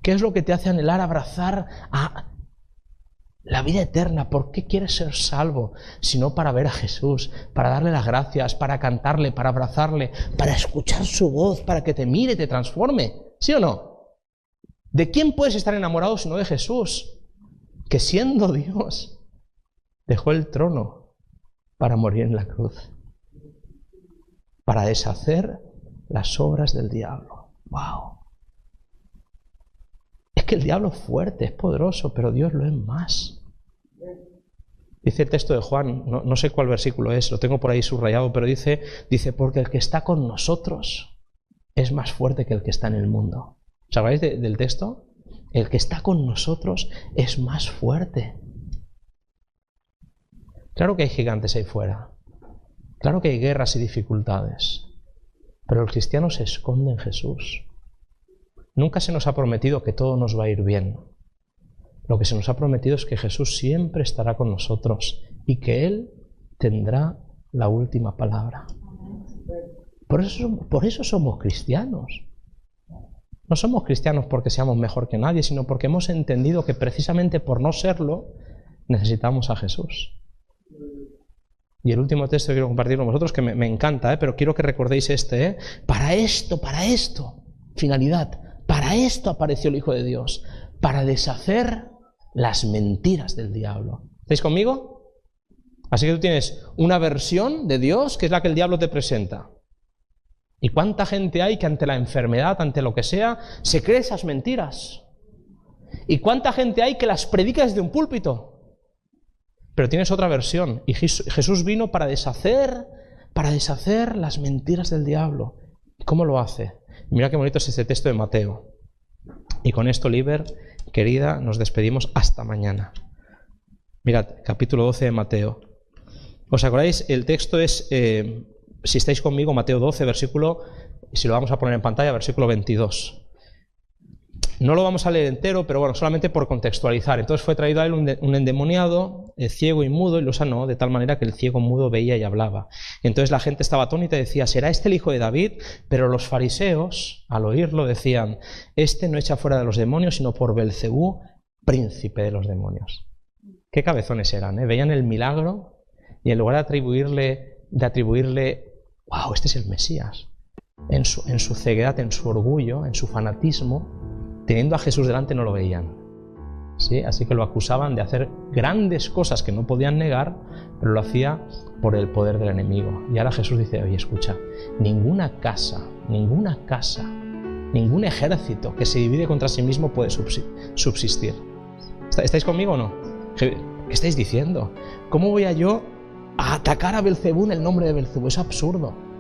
¿Qué es lo que te hace anhelar abrazar a la vida eterna? ¿Por qué quieres ser salvo? Sino para ver a Jesús, para darle las gracias, para cantarle, para abrazarle, para escuchar su voz, para que te mire y te transforme. ¿Sí o no? ¿De quién puedes estar enamorado sino de Jesús? Que siendo Dios dejó el trono para morir en la cruz, para deshacer las obras del diablo. ¡Wow! Es que el diablo es fuerte, es poderoso, pero Dios lo es más. Dice el texto de Juan, no sé cuál versículo es, lo tengo por ahí subrayado, pero dice, porque el que está con nosotros es más fuerte que el que está en el mundo. ¿Os acordáis del texto? El que está con nosotros es más fuerte. Claro que hay gigantes ahí fuera, claro que hay guerras y dificultades, pero el cristiano se esconde en Jesús. Nunca se nos ha prometido que todo nos va a ir bien. Lo que se nos ha prometido es que Jesús siempre estará con nosotros y que Él tendrá la última palabra. Por eso somos cristianos. No somos cristianos porque seamos mejor que nadie, sino porque hemos entendido que precisamente por no serlo necesitamos a Jesús. Y el último texto que quiero compartir con vosotros, que me encanta, pero quiero que recordéis Para esto, finalidad, para esto apareció el Hijo de Dios, para deshacer las mentiras del diablo. ¿Estáis conmigo? Así que tú tienes una versión de Dios que es la que el diablo te presenta. ¿Y cuánta gente hay que ante la enfermedad, ante lo que sea, se cree esas mentiras? ¿Y cuánta gente hay que las predica desde un púlpito? Pero tienes otra versión, y Jesús vino para deshacer las mentiras del diablo. ¿Y cómo lo hace? Mira qué bonito es este texto de Mateo. Y con esto, Liber, querida, nos despedimos hasta mañana. Mirad, capítulo 12 de Mateo. ¿Os acordáis? El texto es, si estáis conmigo, Mateo 12, versículo, si lo vamos a poner en pantalla, versículo 22. No lo vamos a leer entero, pero bueno, solamente por contextualizar. Entonces fue traído a él un endemoniado, ciego y mudo, y lo sanó, de tal manera que el ciego mudo veía y hablaba. Entonces la gente estaba atónita y decía, ¿será este el hijo de David? Pero los fariseos, al oírlo, decían, este no echa fuera de los demonios, sino por Belcebú, príncipe de los demonios. Qué cabezones eran, ¿eh? Veían el milagro y en lugar de atribuirle, wow, este es el Mesías, en su ceguedad, en su orgullo, en su fanatismo, teniendo a Jesús delante no lo veían. ¿Sí? Así que lo acusaban de hacer grandes cosas que no podían negar, pero lo hacía por el poder del enemigo. Y ahora Jesús dice, oye, escucha, ninguna casa, ningún ejército que se divide contra sí mismo puede subsistir. ¿Estáis conmigo o no? ¿Qué estáis diciendo? ¿Cómo voy yo a atacar a Belcebú en el nombre de Belcebú? Es absurdo.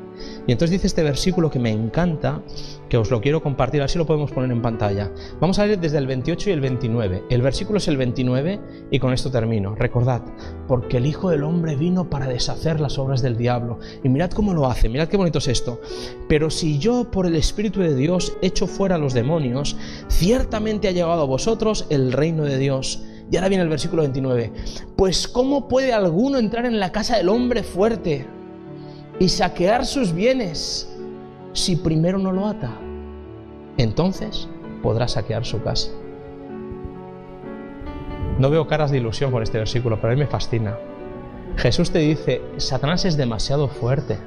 Y entonces dice este versículo que me encanta, que os lo quiero compartir, así lo podemos poner en pantalla. Vamos a leer desde el 28 y el 29. El versículo es el 29 y con esto termino. Recordad, porque el Hijo del Hombre vino para deshacer las obras del diablo. Y mirad cómo lo hace, mirad qué bonito es esto. Pero si yo por el Espíritu de Dios echo fuera a los demonios, ciertamente ha llegado a vosotros el reino de Dios. Y ahora viene el versículo 29. Pues ¿cómo puede alguno entrar en la casa del hombre fuerte y saquear sus bienes si primero no lo ata? Entonces podrá saquear su casa. No veo caras de ilusión con este versículo, pero a mí me fascina. Jesús te dice, Satanás es demasiado fuerte,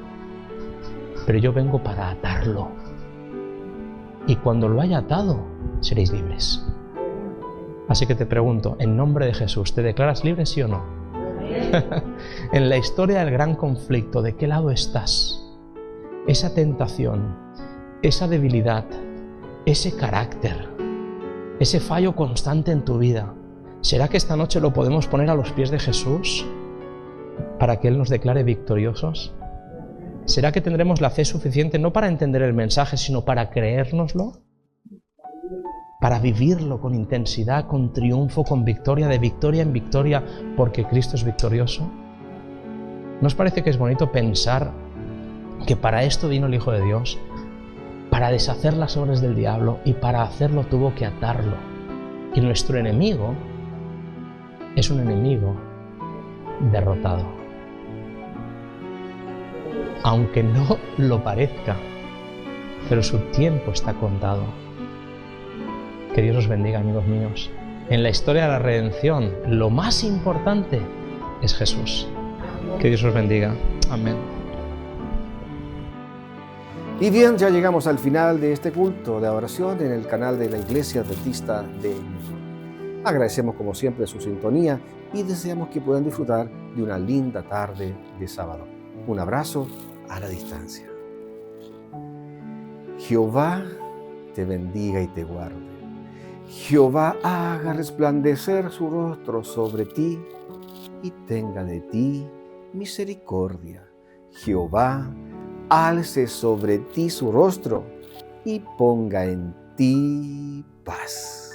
pero yo vengo para atarlo. Y cuando lo haya atado, seréis libres. Así que te pregunto, en nombre de Jesús, ¿te declaras libre, sí o no? En la historia del gran conflicto, ¿de qué lado estás? Esa tentación, esa debilidad, ese carácter, ese fallo constante en tu vida, ¿será que esta noche lo podemos poner a los pies de Jesús para que Él nos declare victoriosos? ¿Será que tendremos la fe suficiente no para entender el mensaje, sino para creérnoslo? Para vivirlo con intensidad, con triunfo, con victoria, de victoria en victoria, porque Cristo es victorioso. ¿No os parece que es bonito pensar que para esto vino el Hijo de Dios? Para deshacer las obras del diablo, y para hacerlo tuvo que atarlo. Y nuestro enemigo es un enemigo derrotado. Aunque no lo parezca, pero su tiempo está contado. Que Dios os bendiga, amigos míos. En la historia de la redención, lo más importante es Jesús. Que Dios os bendiga. Amén. Y bien, ya llegamos al final de este culto de adoración en el canal de la Iglesia Adventista de YouTube. Agradecemos como siempre su sintonía y deseamos que puedan disfrutar de una linda tarde de sábado. Un abrazo a la distancia. Jehová te bendiga y te guarde. Jehová haga resplandecer su rostro sobre ti y tenga de ti misericordia. Jehová alce sobre ti su rostro y ponga en ti paz.